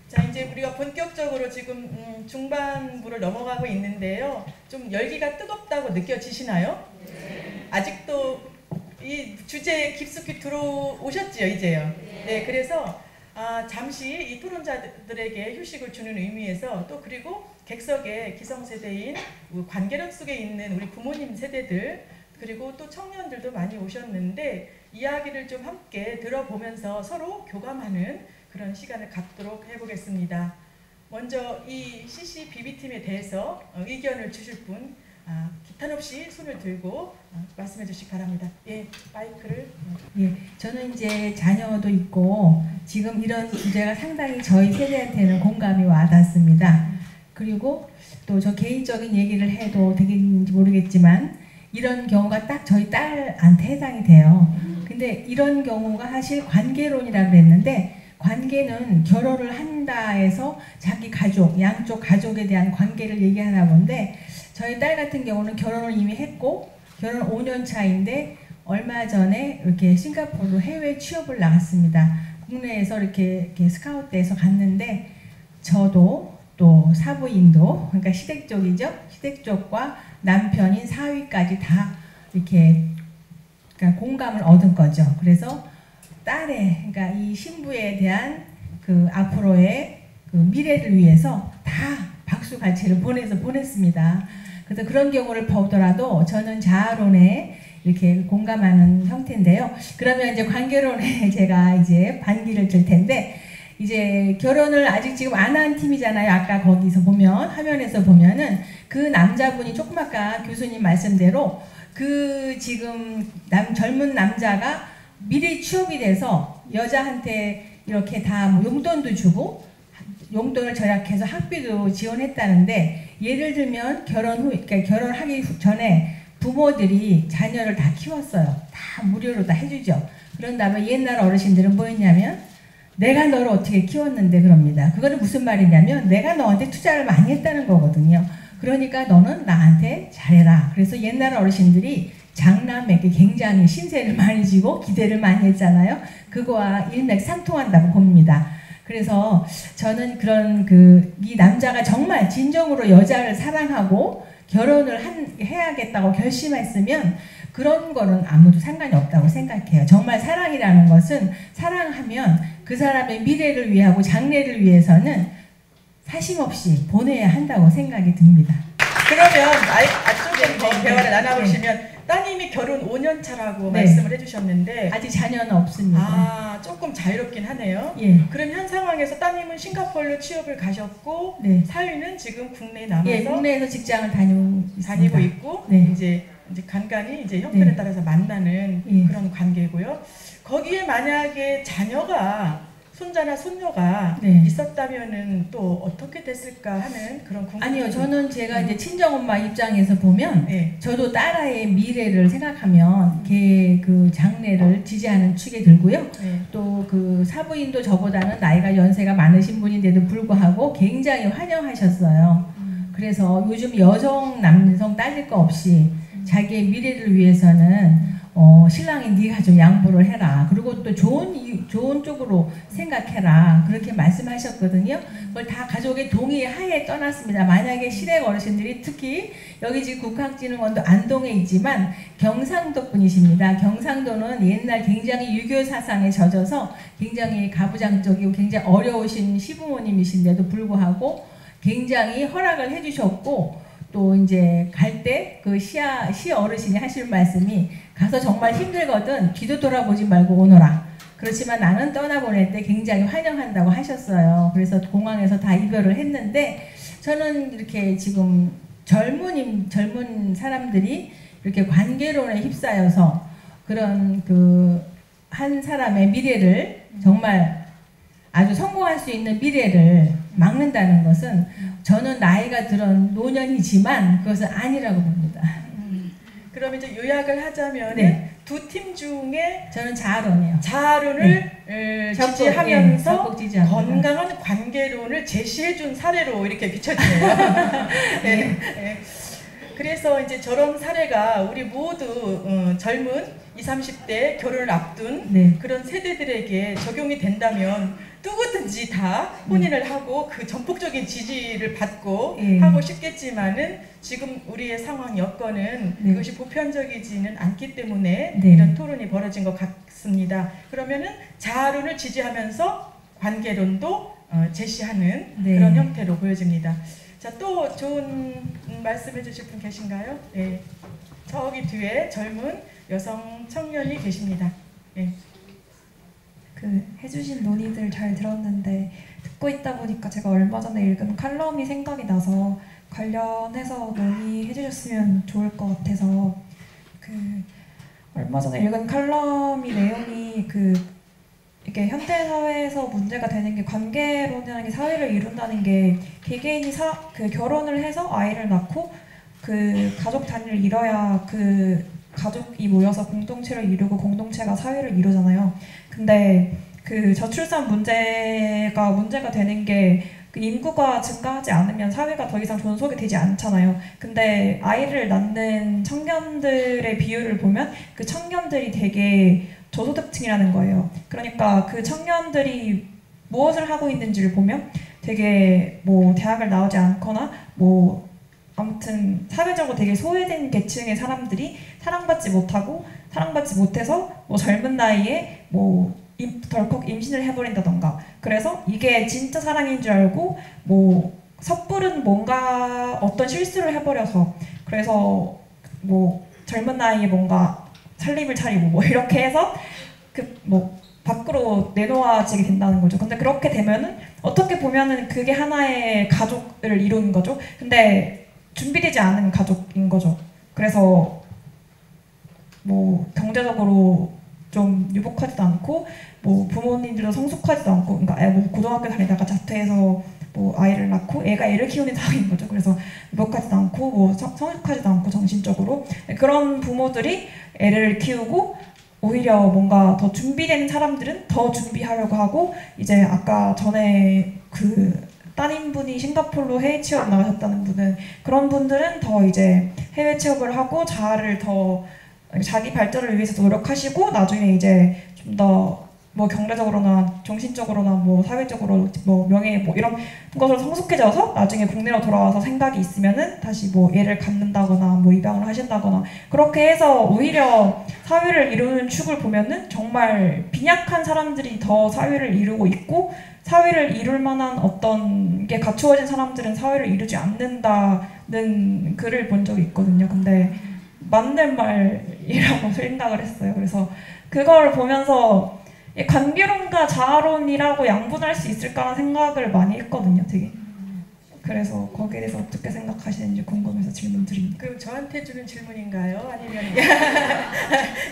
자, 이제 우리가 본격적으로 지금 중반부를 넘어가고 있는데요. 좀 열기가 뜨겁다고 느껴지시나요? 아직도 이 주제에 깊숙이 들어오셨지요, 이제요? 네, 그래서 잠시 이 토론자들에게 휴식을 주는 의미에서 또 그리고 객석에 기성세대인 관계론 속에 있는 우리 부모님 세대들 그리고 또 청년들도 많이 오셨는데 이야기를 좀 함께 들어보면서 서로 교감하는 그런 시간을 갖도록 해보겠습니다. 먼저 이 CC BB팀에 대해서 의견을 주실 분 기탄 없이 손을 들고 말씀해 주시기 바랍니다. 예, 마이크를. 예, 저는 이제 자녀도 있고 지금 이런 주제가 상당히 저희 세대한테는 공감이 와닿습니다. 그리고 또 저 개인적인 얘기를 해도 되겠는지 모르겠지만 이런 경우가 딱 저희 딸한테 해당이 돼요. 근데 이런 경우가 사실 관계론이라고 그랬는데 관계는 결혼을 한다 해서 자기 가족, 양쪽 가족에 대한 관계를 얘기하나 본데 저희 딸 같은 경우는 결혼을 이미 했고 결혼 5년 차인데 얼마 전에 이렇게 싱가포르 해외 취업을 나갔습니다. 국내에서 이렇게 스카우트해서 갔는데 저도 또 사부인도 그러니까 시댁 쪽이죠. 시댁 쪽과 남편인 사위까지 다 이렇게 그러니까 공감을 얻은 거죠. 그래서 딸의 그러니까 이 신부에 대한 그 앞으로의 그 미래를 위해서 다 박수갈채를 보냈습니다. 그래서 그런 경우를 보더라도 저는 자아론에 이렇게 공감하는 형태인데요. 그러면 이제 관계론에 제가 이제 반기를 들 텐데 이제 결혼을 아직 지금 안 한 팀이잖아요. 아까 거기서 보면 화면에서 보면은 그 남자분이 조금 아까 교수님 말씀대로 그 지금 젊은 남자가 미리 취업이 돼서 여자한테 이렇게 다 뭐 용돈도 주고 용돈을 절약해서 학비도 지원했다는데 예를 들면 결혼 후, 그러니까 결혼하기 전에 부모들이 자녀를 다 키웠어요. 다 무료로 다 해주죠. 그런 다음에 옛날 어르신들은 뭐 했냐면 내가 너를 어떻게 키웠는데 그럽니다. 그거는 무슨 말이냐면 내가 너한테 투자를 많이 했다는 거거든요. 그러니까 너는 나한테 잘해라. 그래서 옛날 어르신들이 장남에게 굉장히 신세를 많이 지고 기대를 많이 했잖아요. 그거와 일맥상통한다고 봅니다. 그래서 저는 그런 이 남자가 정말 진정으로 여자를 사랑하고 결혼을 해야겠다고 결심했으면 그런 거는 아무도 상관이 없다고 생각해요. 정말 사랑이라는 것은 사랑하면 그 사람의 미래를 위하고 장래를 위해서는 사심없이 보내야 한다고 생각이 듭니다. 그러면 앞쪽에 대화를 나눠보시면 따님이 결혼 5년 차라고 말씀을 해주셨는데 아직 자녀는 없습니다. 조금 자유롭긴 하네요. 예. 그럼 현 상황에서 따님은 싱가포르로 취업을 가셨고 사위는 지금 국내에 남아서 예, 국내에서 직장을 다니고 있고 이제 간간히 이제 형편에 따라서 만나는 그런 관계고요. 거기에 만약에 자녀가 손자나 손녀가 있었다면은 또 어떻게 됐을까 하는 그런 궁금증이. 아니요, 저는 제가 이제 친정엄마 입장에서 보면 저도 딸아이의 미래를 생각하면 걔 그 장래를 지지하는 축에 들고요. 또 그 사부인도 저보다는 나이가 연세가 많으신 분인데도 불구하고 굉장히 환영하셨어요. 그래서 요즘 여성 남성 따질 거 없이 자기의 미래를 위해서는 신랑이 네가 좀 양보를 해라. 그리고 또 좋은 쪽으로 생각해라. 그렇게 말씀하셨거든요. 그걸 다 가족의 동의하에 떠났습니다. 만약에 시댁 어르신들이 특히 여기 지금 국학진흥원도 안동에 있지만 경상도 분이십니다. 경상도는 옛날 굉장히 유교 사상에 져져서 굉장히 가부장적이고 굉장히 어려우신 시부모님이신데도 불구하고 굉장히 허락을 해주셨고 또 이제 갈 때 그 시 어르신이 하실 말씀이 가서 정말 힘들거든 뒤도 돌아보지 말고 오너라. 그렇지만 나는 떠나보낼 때 굉장히 환영한다고 하셨어요. 그래서 공항에서 다 이별을 했는데 저는 이렇게 지금 젊은 사람들이 이렇게 관계론에 휩싸여서 그런 그 한 사람의 미래를 정말 아주 성공할 수 있는 미래를 막는다는 것은 저는 나이가 들은 노년이지만 그것은 아니라고 봅니다. 그럼 이제 요약을 하자면 네. 두 팀 중에 저는 자아론이요. 자아론을 지지하면서 지지합니다. 건강한 관계론을 제시해준 사례로 이렇게 비춰지네요. 네. 네. 그래서 이제 저런 사례가 우리 모두 젊은 20, 30대 결혼을 앞둔 네. 그런 세대들에게 적용이 된다면 누구든지 다 혼인을 하고 그 전폭적인 지지를 받고 하고 싶겠지만은 지금 우리의 상황 여건은 그것이 보편적이지는 않기 때문에 이런 토론이 벌어진 것 같습니다. 그러면은 자아론을 지지하면서 관계론도 제시하는 그런 형태로 보여집니다. 자, 또 좋은 말씀 해주실 분 계신가요? 네. 저기 뒤에 젊은 여성 청년이 계십니다. 네. 해주신 논의들 잘 들었는데 듣고 있다 보니까 제가 얼마 전에 읽은 칼럼이 생각이 나서 관련해서 논의해 주셨으면 좋을 것 같아서 얼마 전에 읽은 칼럼이 내용이 이게 현대 사회에서 문제가 되는 게 관계론이라는 게 사회를 이룬다는 게 개개인이 결혼을 해서 아이를 낳고 가족 단위를 이뤄야 가족이 모여서 공동체를 이루고 공동체가 사회를 이루잖아요. 근데 저출산 문제가 되는 게 인구가 증가하지 않으면 사회가 더 이상 존속이 되지 않잖아요. 근데 아이를 낳는 청년들의 비율을 보면 그 청년들이 되게 저소득층이라는 거예요. 그러니까 그 청년들이 무엇을 하고 있는지를 보면 되게 대학을 나오지 않거나 아무튼 사회적으로 되게 소외된 계층의 사람들이 사랑받지 못해서 젊은 나이에 덜컥 임신을 해버린다던가. 그래서 이게 진짜 사랑인 줄 알고 섣부른 뭔가 어떤 실수를 해버려서 그래서 젊은 나이에 뭔가 살림을 차리고 이렇게 해서 밖으로 내놓아지게 된다는 거죠. 근데 그렇게 되면은 어떻게 보면은 그게 하나의 가족을 이루는 거죠. 근데 준비되지 않은 가족인 거죠. 그래서 경제적으로 좀 유복하지도 않고 부모님들도 성숙하지도 않고 그러니까 고등학교 다니다가 자퇴해서 아이를 낳고 애를 키우는 상황인 거죠. 그래서 유복하지도 않고 성숙하지도 않고 정신적으로 그런 부모들이 애를 키우고 오히려 뭔가 더 준비된 사람들은 더 준비하려고 하고 이제 아까 전에 따님분이 싱가포르로 해외 취업 나가셨다는 분은 그런 분들은 더 이제 해외 취업을 하고 자아를 더 자기 발전을 위해서 노력하시고 나중에 이제 좀 더 경제적으로나 정신적으로나 사회적으로 명예 이런 것으로 성숙해져서 나중에 국내로 돌아와서 생각이 있으면은 다시 애를 갖는다거나 입양을 하신다거나 그렇게 해서 오히려 사회를 이루는 축을 보면은 정말 빈약한 사람들이 더 사회를 이루고 있고 사회를 이룰 만한 어떤 게 갖추어진 사람들은 사회를 이루지 않는다는 글을 본 적이 있거든요. 근데 맞는 말이라고 생각을 했어요. 그래서 그걸 보면서 관계론과 자아론이라고 양분할 수 있을까라는 생각을 많이 했거든요. 되게. 그래서 거기에 대해서 어떻게 생각하시는지 궁금해서 질문 드립니다. 그럼 저한테 주는 질문인가요? 아니면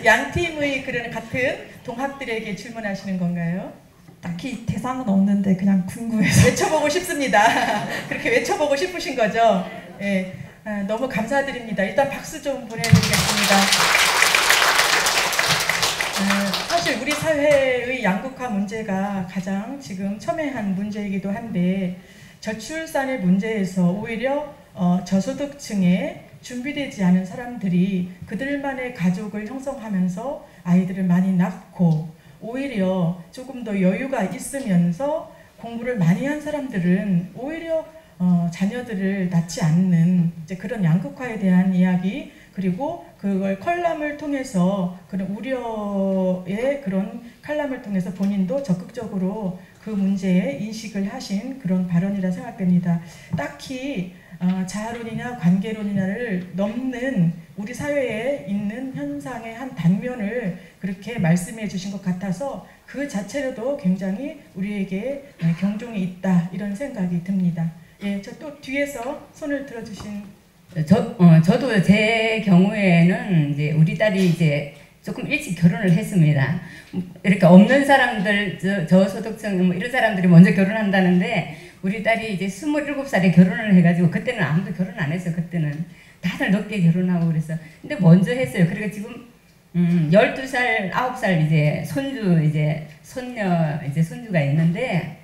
양 팀의 그런 같은 동학들에게 질문하시는 건가요? 딱히 대상은 없는데 그냥 궁금해서 외쳐보고 싶습니다. 그렇게 외쳐보고 싶으신 거죠? 네. 너무 감사드립니다. 일단 박수 좀 보내드리겠습니다. 사실 우리 사회의 양극화 문제가 가장 지금 첨예한 문제이기도 한데 저출산의 문제에서 오히려 저소득층에 준비되지 않은 사람들이 그들만의 가족을 형성하면서 아이들을 많이 낳고 오히려 조금 더 여유가 있으면서 공부를 많이 한 사람들은 오히려 자녀들을 낳지 않는 이제 그런 양극화에 대한 이야기, 그리고 그걸 컬럼을 통해서 그런 우려의 그런 칼럼을 통해서 본인도 적극적으로 그 문제에 인식을 하신 그런 발언이라 생각됩니다. 딱히 자아론이나 관계론이나를 넘는 우리 사회에 있는 현상의 한 단면을 그렇게 말씀해 주신 것 같아서 그 자체로도 굉장히 우리에게 경종이 있다, 이런 생각이 듭니다. 예, 저 또 뒤에서 손을 들어주신 저도 제 경우에는 이제 우리 딸이 이제 조금 일찍 결혼을 했습니다. 이렇게 없는 사람들, 저소득층 뭐 이런 사람들이 먼저 결혼한다는데 우리 딸이 이제 27살에 결혼을 해가지고, 그때는 아무도 결혼 안 했어요. 그때는 다들 늦게 결혼하고 그래서. 근데 먼저 했어요. 그러니까 지금 12살, 9살 이제 손주, 이제 손녀, 이제 손주가 있는데,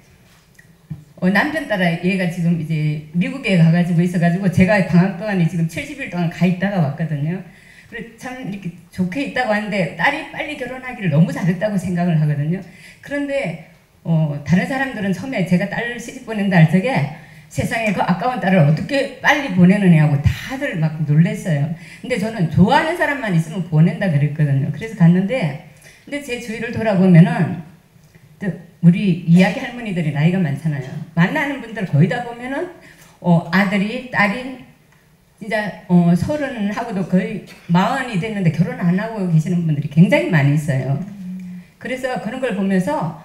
남편 따라 얘가 지금 이제 미국에 가가지고 있어가지고 제가 방학 동안에 지금 70일 동안 가 있다가 왔거든요. 그래 참 이렇게 좋게 있다고 하는데 딸이 빨리 결혼하기를 너무 잘했다고 생각을 하거든요. 그런데 다른 사람들은 처음에 제가 딸을 시집 보낸다 할 적에 세상에 그 아까운 딸을 어떻게 빨리 보내느냐고 다들 막 놀랬어요. 근데 저는 좋아하는 사람만 있으면 보낸다 그랬거든요. 그래서 갔는데, 근데 제 주위를 돌아보면은 우리 이야기 할머니들이 나이가 많잖아요. 만나는 분들 거의 다 보면은 아들이, 딸이 진짜 30하고도 거의 40이 됐는데 결혼 안 하고 계시는 분들이 굉장히 많이 있어요. 그래서 그런 걸 보면서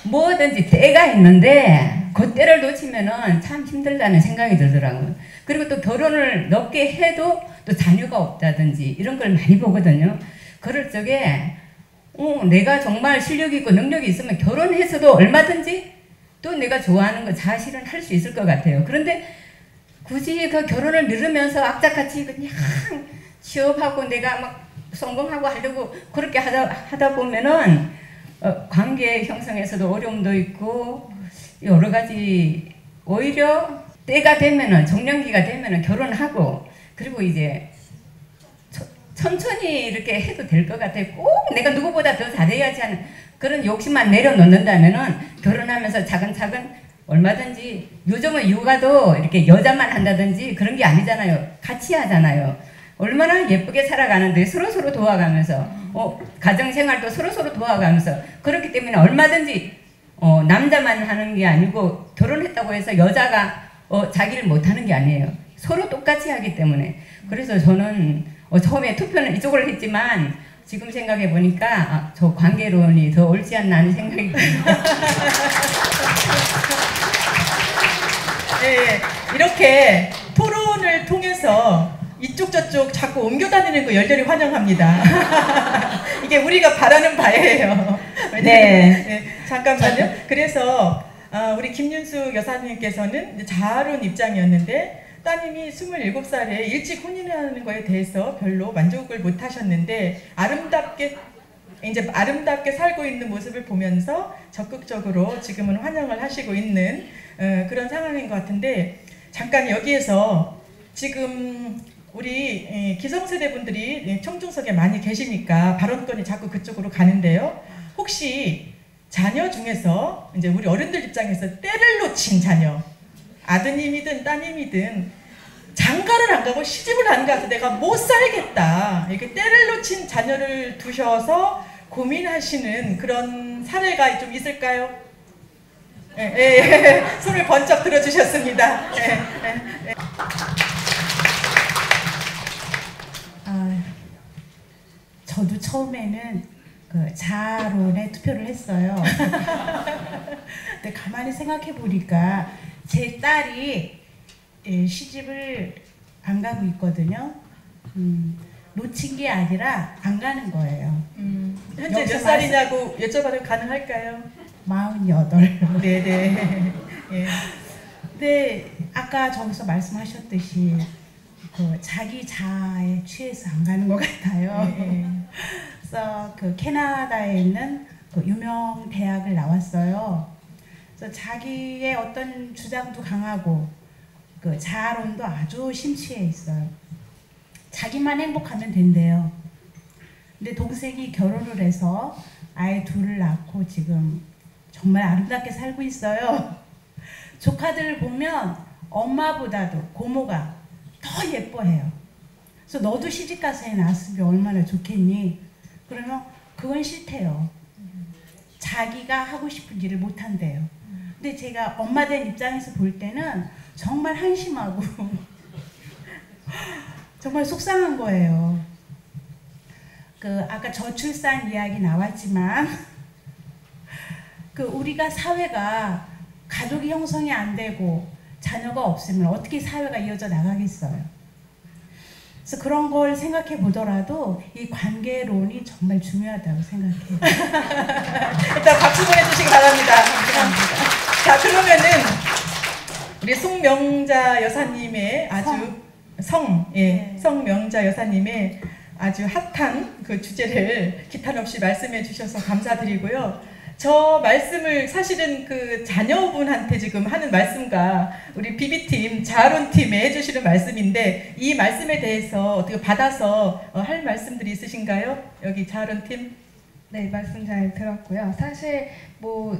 뭐든지 때가 있는데 그 때를 놓치면은 참 힘들다는 생각이 들더라고요. 그리고 또 결혼을 늦게 해도 또 자녀가 없다든지 이런 걸 많이 보거든요. 그럴 적에 내가 정말 실력이 있고 능력이 있으면 결혼해서도 얼마든지 또 내가 좋아하는 거 사실은 할 수 있을 것 같아요. 그런데 굳이 그 결혼을 미루면서 악착같이 그냥 취업하고 내가 막 성공하고 하려고 그렇게 하다 보면은 관계 형성에서도 어려움도 있고 여러 가지, 오히려 때가 되면은, 정년기가 되면은 결혼하고, 그리고 이제 천천히 이렇게 해도 될 것 같아요. 꼭 내가 누구보다 더 잘해야지 하는 그런 욕심만 내려놓는다면은 결혼하면서 차근차근 얼마든지, 요즘은 육아도 이렇게 여자만 한다든지 그런 게 아니잖아요. 같이 하잖아요. 얼마나 예쁘게 살아가는데 서로서로 도와가면서 가정생활도 서로서로 도와가면서, 그렇기 때문에 얼마든지 남자만 하는 게 아니고 결혼했다고 해서 여자가 자기를 못하는 게 아니에요. 서로 똑같이 하기 때문에. 그래서 저는 처음에 투표는 이쪽으로 했지만 지금 생각해 보니까 저 관계론이 더 옳지 않나 하는 생각이 듭니다. 네, 이렇게 토론을 통해서 이쪽 저쪽 자꾸 옮겨 다니는 거 열렬히 환영합니다. 이게 우리가 바라는 바예요. 네. 네, 잠깐만요. 그래서 우리 김윤숙 여사님께서는 자아론 입장이었는데, 따님이 27살에 일찍 혼인하는 거에 대해서 별로 만족을 못 하셨는데 아름답게 살고 있는 모습을 보면서 적극적으로 지금은 환영을 하시고 있는 그런 상황인 것 같은데, 잠깐 여기에서 지금 우리 기성세대 분들이 청중석에 많이 계시니까 발언권이 자꾸 그쪽으로 가는데요. 혹시 자녀 중에서 이제 우리 어른들 입장에서 때를 놓친 자녀, 아드님이든 따님이든 장가를 안 가고 시집을 안 가서 내가 못 살겠다, 이렇게 때를 놓친 자녀를 두셔서 고민하시는 그런 사례가 좀 있을까요? 손을 번쩍 들어주셨습니다. 저도 처음에는 그 자아론에 투표를 했어요. 근데 가만히 생각해 보니까 제 딸이 시집을 안 가고 있거든요. 놓친 게 아니라 안 가는 거예요. 현재 몇 살이냐고 여쭤봐도 가능할까요? 48. 네네. 예. 근데 아까 저기서 말씀하셨듯이 그 자기 자아에 취해서 안 가는 것 같아요. 그래서 그 캐나다에 있는 그 유명 대학을 나왔어요. 그래서 자기의 어떤 주장도 강하고 그 자아론도 아주 심취해 있어요. 자기만 행복하면 된대요. 근데 동생이 결혼을 해서 아이 둘을 낳고 지금 정말 아름답게 살고 있어요. 조카들을 보면 엄마보다도 고모가 더 예뻐해요. 그래서 너도 시집가서 애 낳았으면 얼마나 좋겠니? 그러면 그건 싫대요. 자기가 하고 싶은 일을 못한대요. 근데 제가 엄마 된 입장에서 볼 때는 정말 한심하고 정말 속상한 거예요. 그 아까 저출산 이야기 나왔지만 그 우리가 사회가 가족이 형성이 안 되고 자녀가 없으면 어떻게 사회가 이어져 나가겠어요. 그래서 그런 걸 생각해 보더라도 이 관계론이 정말 중요하다고 생각해요. 일단 박수 보내주시기 바랍니다. 감사합니다. 자, 그러면은 우리 송명자 여사님의 아주 성명자 여사님의 아주 핫한 그 주제를 기탄 없이 말씀해 주셔서 감사드리고요. 저 말씀을 사실은 그 자녀분한테 지금 하는 말씀과 우리 비비팀, 자아론팀에 해주시는 말씀인데 이 말씀에 대해서 어떻게 받아서 할 말씀들이 있으신가요? 여기 자아론팀? 네, 말씀 잘 들었고요. 사실 뭐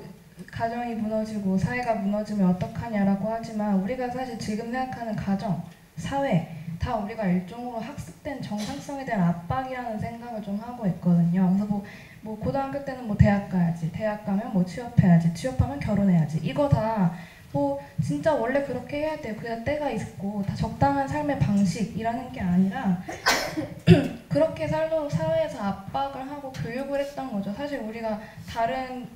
가정이 무너지고 사회가 무너지면 어떡하냐라고 하지만 우리가 사실 지금 생각하는 가정, 사회 다 우리가 일종으로 학습된 정상성에 대한 압박이라는 생각을 좀 하고 있거든요. 그래서 뭐 고등학교 때는 뭐 대학 가야지, 대학 가면 뭐 취업해야지, 취업하면 결혼해야지. 이거 다 뭐 진짜 원래 그렇게 해야 돼요. 그래야 때가 있고 다 적당한 삶의 방식이라는 게 아니라 그렇게 살도록 사회에서 압박을 하고 교육을 했던 거죠. 사실 우리가 다른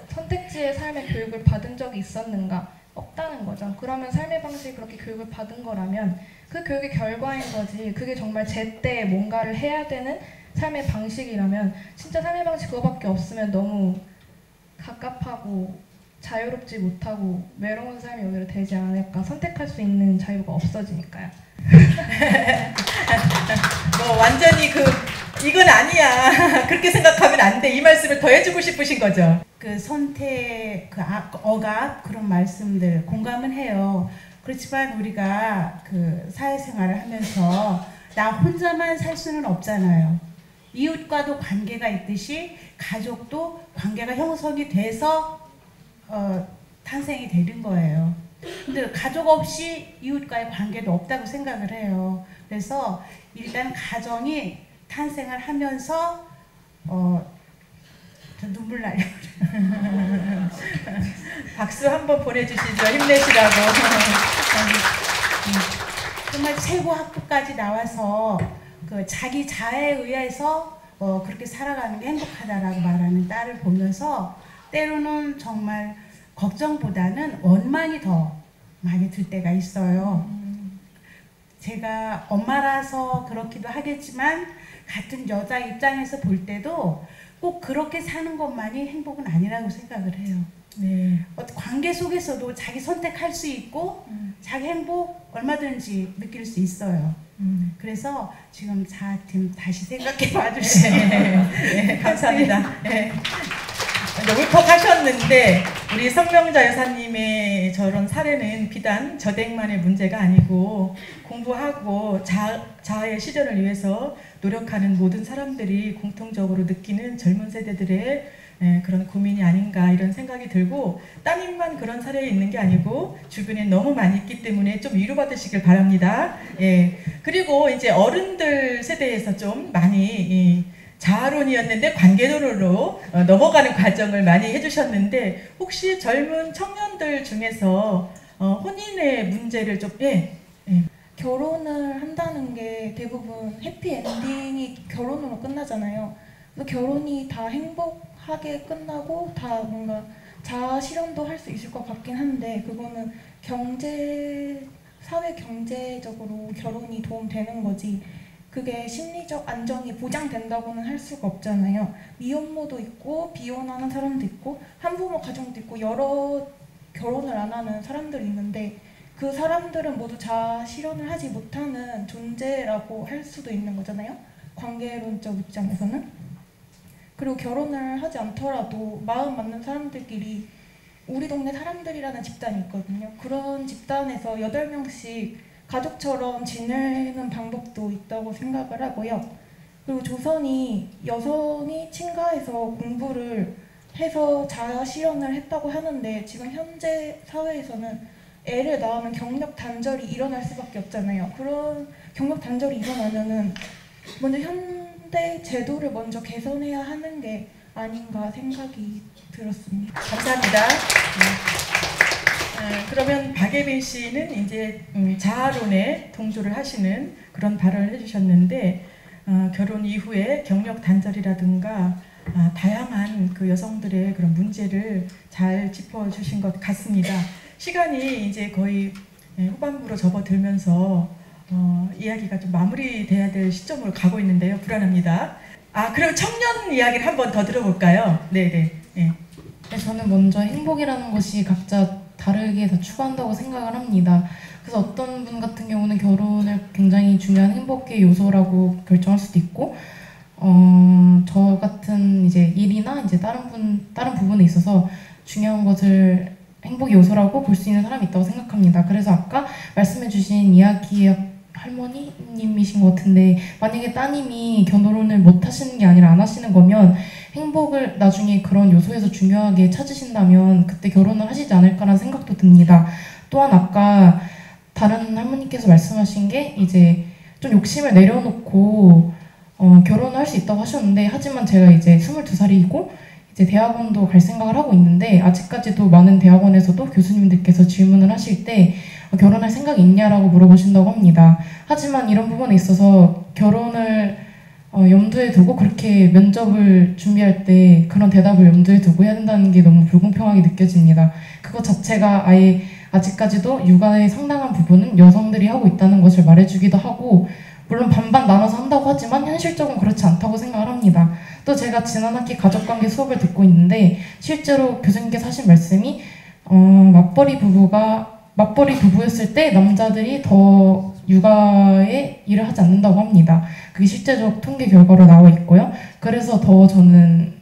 선택지의 삶의 교육을 받은 적이 있었는가? 없다는 거죠. 그러면 삶의 방식이 그렇게 교육을 받은 거라면 그 교육의 결과인 거지. 그게 정말 제때 뭔가를 해야 되는 삶의 방식이라면 진짜 삶의 방식 그거밖에 없으면 너무 갑갑하고 자유롭지 못하고 외로운 삶이 오히려 되지 않을까. 선택할 수 있는 자유가 없어지니까요. 뭐 완전히 이건 아니야. 그렇게 생각하면 안 돼. 이 말씀을 더 해주고 싶으신 거죠. 그 선택, 억압 그런 말씀들 공감은 해요. 그렇지만 우리가 그 사회생활을 하면서 나 혼자만 살 수는 없잖아요. 이웃과도 관계가 있듯이 가족도 관계가 형성이 돼서 탄생이 되는 거예요. 근데 가족 없이 이웃과의 관계도 없다고 생각을 해요. 그래서 일단 가정이 탄생을 하면서 저 눈물 나요. 박수 한번 보내주시죠. 힘내시라고. 정말 최고 학부까지 나와서 그 자기 자아에 의해서 그렇게 살아가는 게 행복하다라고 말하는 딸을 보면서 때로는 정말 걱정보다는 원망이 더 많이 들 때가 있어요. 제가 엄마라서 그렇기도 하겠지만 같은 여자 입장에서 볼 때도 꼭 그렇게 사는 것만이 행복은 아니라고 생각을 해요. 네. 관계 속에서도 자기 선택할 수 있고 자기 행복 얼마든지 느낄 수 있어요. 그래서 지금 자아팀 다시 생각해 봐주시면 네, 감사합니다. 네. 울컥하셨는데 우리 성명자 여사님의 저런 사례는 비단 저댁만의 문제가 아니고 공부하고 자아의 실현을 위해서 노력하는 모든 사람들이 공통적으로 느끼는 젊은 세대들의 그런 고민이 아닌가 이런 생각이 들고 따님만 그런 사례에 있는 게 아니고 주변에 너무 많이 있기 때문에 좀 위로받으시길 바랍니다. 예. 그리고 이제 어른들 세대에서 좀 많이 자아론이었는데 관계론으로 넘어가는 과정을 많이 해주셨는데 혹시 젊은 청년들 중에서 혼인의 문제를 좀 결혼을 한다는 게 대부분 해피엔딩이 결혼으로 끝나잖아요. 그래서 결혼이 다 행복하게 끝나고 다 뭔가 자아 실현도 할 수 있을 것 같긴 한데 그거는 사회 경제적으로 결혼이 도움되는 거지 그게 심리적 안정이 보장된다고는 할 수가 없잖아요. 미혼모도 있고 비혼하는 사람도 있고 한부모 가정도 있고 여러 결혼을 안 하는 사람들이 있는데 그 사람들은 모두 자아 실현을 하지 못하는 존재라고 할 수도 있는 거잖아요. 관계론적 입장에서는. 그리고 결혼을 하지 않더라도 마음 맞는 사람들끼리 우리 동네 사람들이라는 집단이 있거든요. 그런 집단에서 8명씩 가족처럼 지내는 방법도 있다고 생각을 하고요. 그리고 조선이 여성이 친가에서 공부를 해서 자아 실현을 했다고 하는데 지금 현재 사회에서는 애를 낳으면 경력 단절이 일어날 수밖에 없잖아요. 그런 경력 단절이 일어나면은 먼저 현대 제도를 먼저 개선해야 하는 게 아닌가 생각이 들었습니다. 감사합니다. 그러면 박예빈 씨는 이제 자아론에 동조를 하시는 그런 발언을 해주셨는데 결혼 이후에 경력 단절이라든가 다양한 그 여성들의 그런 문제를 잘 짚어주신 것 같습니다. 시간이 이제 거의 후반부로 접어들면서 이야기가 좀 마무리돼야 될 시점으로 가고 있는데요. 불안합니다. 그럼 청년 이야기를 한 번 더 들어볼까요? 네네. 네. 저는 먼저 행복이라는 것이 각자 다르게 다 추구한다고 생각을 합니다. 그래서 어떤 분 같은 경우는 결혼을 굉장히 중요한 행복의 요소라고 결정할 수도 있고, 저 같은 이제 일이나 이제 다른 부분에 있어서 중요한 것을 행복의 요소라고 볼 수 있는 사람이 있다고 생각합니다. 그래서 아까 말씀해주신 이야기의 할머니님이신 것 같은데, 만약에 따님이 결혼을 못 하시는 게 아니라 안 하시는 거면 행복을 나중에 그런 요소에서 중요하게 찾으신다면 그때 결혼을 하시지 않을까라는 생각도 듭니다. 또한 아까 다른 할머니께서 말씀하신 게 이제 좀 욕심을 내려놓고 결혼을 할 수 있다고 하셨는데, 하지만 제가 이제 22살이고 이제 대학원도 갈 생각을 하고 있는데, 아직까지도 많은 대학원에서도 교수님들께서 질문을 하실 때 결혼할 생각이 있냐라고 물어보신다고 합니다. 하지만 이런 부분에 있어서 결혼을 염두에 두고 그렇게 면접을 준비할 때 그런 대답을 염두에 두고 해야 된다는 게 너무 불공평하게 느껴집니다. 그것 자체가 아예 아직까지도 육아의 상당한 부분은 여성들이 하고 있다는 것을 말해주기도 하고, 물론 반반 나눠서 한다고 하지만 현실적으로 그렇지 않다고 생각을 합니다. 또 제가 지난 학기 가족관계 수업을 듣고 있는데 실제로 교수님께서 하신 말씀이 맞벌이 부부였을 때 남자들이 더 육아에 일을 하지 않는다고 합니다. 그게 실제적 통계 결과로 나와 있고요. 그래서 더 저는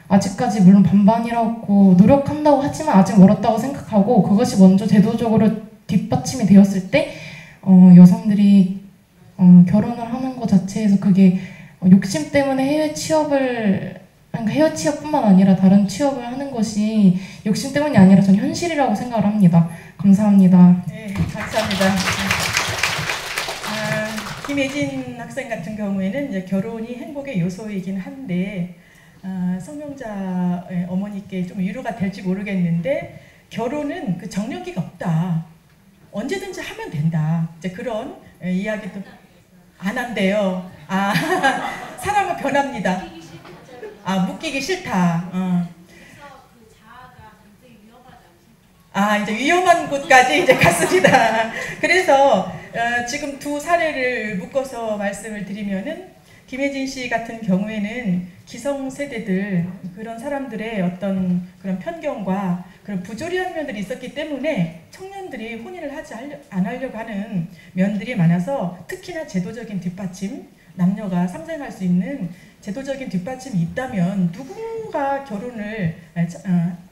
아직까지 물론 반반이라고 노력한다고 하지만 아직 멀었다고 생각하고, 그것이 먼저 제도적으로 뒷받침이 되었을 때 여성들이 결혼을 하는 것 자체에서 그게 욕심 때문에 해외 취업뿐만 아니라 다른 취업을 하는 것이 욕심 때문이 아니라 전 현실이라고 생각을 합니다. 감사합니다. 네, 감사합니다. 김혜진 학생 같은 경우에는 이제 결혼이 행복의 요소이긴 한데 성명자의 어머니께 좀 위로가 될지 모르겠는데, 결혼은 그 정년기가 없다. 언제든지 하면 된다. 이제 그런 이야기도 안 한대요. 사람은 변합니다. 묶이기 싫다. 이제 위험한 곳까지 이제 갔습니다. 그래서 지금 두 사례를 묶어서 말씀을 드리면은, 김혜진 씨 같은 경우에는 기성세대들, 그런 사람들의 어떤 그런 편견과 그런 부조리한 면들이 있었기 때문에 청년들이 혼인을 안 하려고 하는 면들이 많아서, 특히나 제도적인 뒷받침, 남녀가 상생할 수 있는 제도적인 뒷받침이 있다면 누군가 결혼을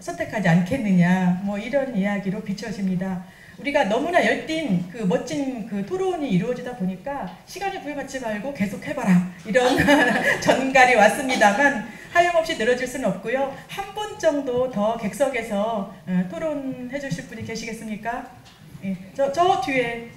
선택하지 않겠느냐, 뭐 이런 이야기로 비춰집니다. 우리가 너무나 열띤 그 멋진 그 토론이 이루어지다 보니까 시간을 부여받지 말고 계속 해봐라, 이런 전갈이 왔습니다만 하염없이 늘어질 수는 없고요. 한 분 정도 더 객석에서 토론해 주실 분이 계시겠습니까? 예, 저 뒤에.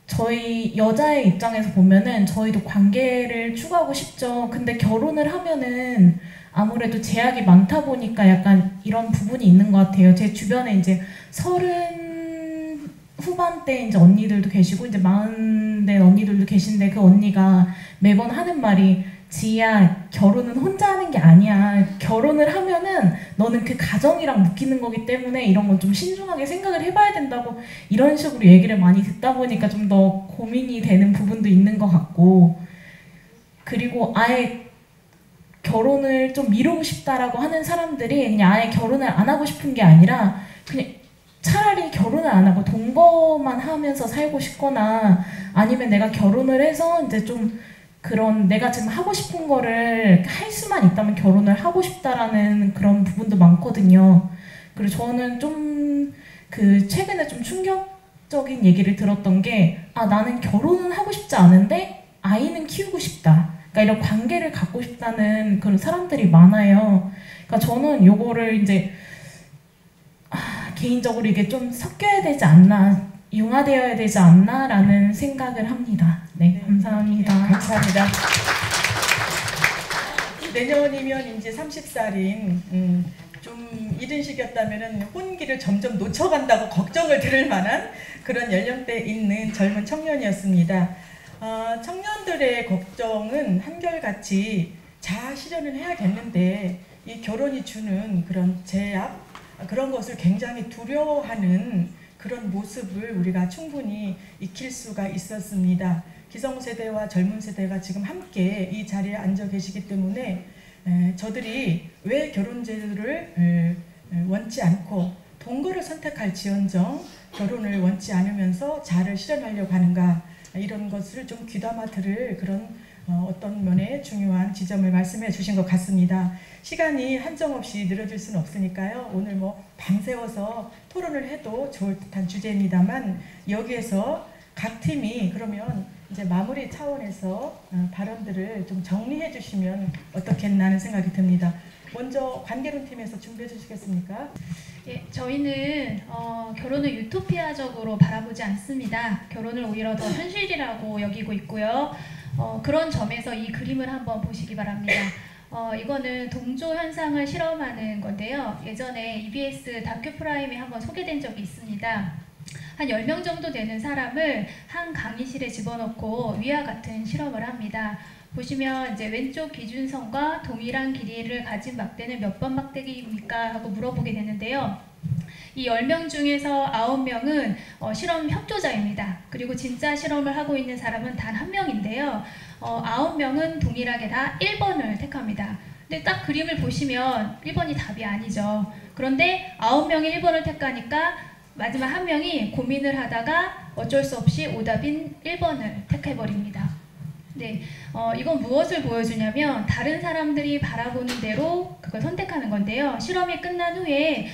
저희 여자의 입장에서 보면은 저희도 관계를 추구하고 싶죠. 근데 결혼을 하면은 아무래도 제약이 많다 보니까 약간 이런 부분이 있는 것 같아요. 제 주변에 이제 30 후반대 이제 언니들도 계시고 이제 40 된 언니들도 계신데, 그 언니가 매번 하는 말이, 지희야, 결혼은 혼자 하는 게 아니야. 결혼을 하면은 너는 그 가정이랑 묶이는 거기 때문에 이런 건 좀 신중하게 생각을 해봐야 된다고, 이런 식으로 얘기를 많이 듣다 보니까 좀 더 고민이 되는 부분도 있는 것 같고, 그리고 아예 결혼을 좀 미루고 싶다라고 하는 사람들이 그냥 아예 결혼을 안 하고 싶은 게 아니라 그냥 차라리 결혼을 안 하고 동거만 하면서 살고 싶거나, 아니면 내가 결혼을 해서 이제 좀 그런 내가 지금 하고 싶은 거를 할 수만 있다면 결혼을 하고 싶다라는 그런 부분도 많거든요. 그리고 저는 좀 그 최근에 좀 충격적인 얘기를 들었던 게 나는 결혼은 하고 싶지 않은데 아이는 키우고 싶다. 그러니까 이런 관계를 갖고 싶다는 그런 사람들이 많아요. 그러니까 저는 요거를 이제 개인적으로 이게 좀 섞여야 되지 않나, 융화되어야 되지 않나라는 생각을 합니다. 네, 감사합니다. 네, 감사합니다. 내년이면 이제 30살인 좀 이른 시기였다면은 혼기를 점점 놓쳐간다고 걱정을 들을 만한 그런 연령대에 있는 젊은 청년이었습니다. 청년들의 걱정은 한결같이 자아 실현을 해야겠는데 이 결혼이 주는 그런 제약, 그런 것을 굉장히 두려워하는 그런 모습을 우리가 충분히 익힐 수가 있었습니다. 기성세대와 젊은 세대가 지금 함께 이 자리에 앉아 계시기 때문에 저들이 왜 결혼제도를 원치 않고 동거를 선택할 지언정 결혼을 원치 않으면서 자아를 실현하려고 하는가, 이런 것을 좀 귀담아 들을 그런 어떤 면의 중요한 지점을 말씀해 주신 것 같습니다. 시간이 한정없이 늘어질 수는 없으니까요. 오늘 뭐 밤새워서 토론을 해도 좋을 듯한 주제입니다만, 여기에서 각 팀이 그러면 이제 마무리 차원에서 발언들을 좀 정리해 주시면 어떻겠나 하는 생각이 듭니다. 먼저 관계론 팀에서 준비해 주시겠습니까? 예, 저희는 결혼을 유토피아적으로 바라보지 않습니다. 결혼을 오히려 더 현실이라고 여기고 있고요. 그런 점에서 이 그림을 한번 보시기 바랍니다. 이거는 동조 현상을 실험하는 건데요. 예전에 EBS 다큐프라임에 한번 소개된 적이 있습니다. 한 10명 정도 되는 사람을 한 강의실에 집어넣고 위와 같은 실험을 합니다. 보시면 이제 왼쪽 기준선과 동일한 길이를 가진 막대는 몇 번 막대기입니까? 하고 물어보게 되는데요. 이 10명 중에서 9명은 실험 협조자입니다. 그리고 진짜 실험을 하고 있는 사람은 단 1명인데요. 9명은 동일하게 다 1번을 택합니다. 근데 딱 그림을 보시면 1번이 답이 아니죠. 그런데 9명이 1번을 택하니까 마지막 1명이 고민을 하다가 어쩔 수 없이 오답인 1번을 택해버립니다. 네, 이건 무엇을 보여주냐면 다른 사람들이 바라보는 대로 그걸 선택하는 건데요. 실험이 끝난 후에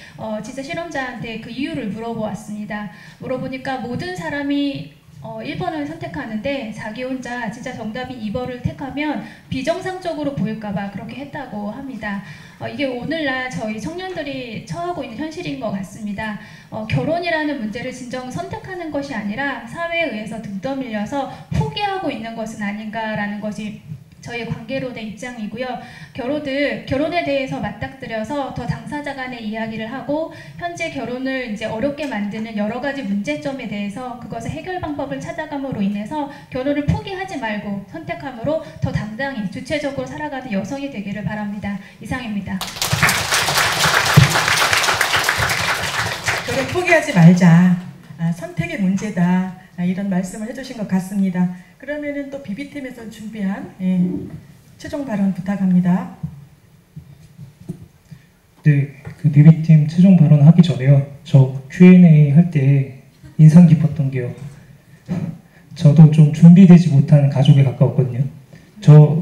진짜 실험자한테 그 이유를 물어보았습니다. 물어보니까 모든 사람이 1번을 선택하는데 자기 혼자 진짜 정답인 2번을 택하면 비정상적으로 보일까봐 그렇게 했다고 합니다. 이게 오늘날 저희 청년들이 처하고 있는 현실인 것 같습니다. 결혼이라는 문제를 진정 선택하는 것이 아니라 사회에 의해서 등 떠밀려서 포기하고 있는 것은 아닌가라는 것이 저희 관계론의 입장이고요. 결혼에 대해서 맞닥뜨려서 더 당사자 간의 이야기를 하고 현재 결혼을 이제 어렵게 만드는 여러 가지 문제점에 대해서 그것의 해결 방법을 찾아감으로 인해서 결혼을 포기하지 말고 선택함으로 더 당당히 주체적으로 살아가는 여성이 되기를 바랍니다. 이상입니다. 결혼 포기하지 말자. 선택의 문제다. 이런 말씀을 해주신 것 같습니다. 그러면은 또 비비팀에서 준비한 최종 발언 부탁합니다. 네, 그 비비팀 최종 발언 하기 전에요. 저 Q&A 할 때 인상 깊었던 게요. 저도 좀 준비되지 못한 가족에 가까웠거든요.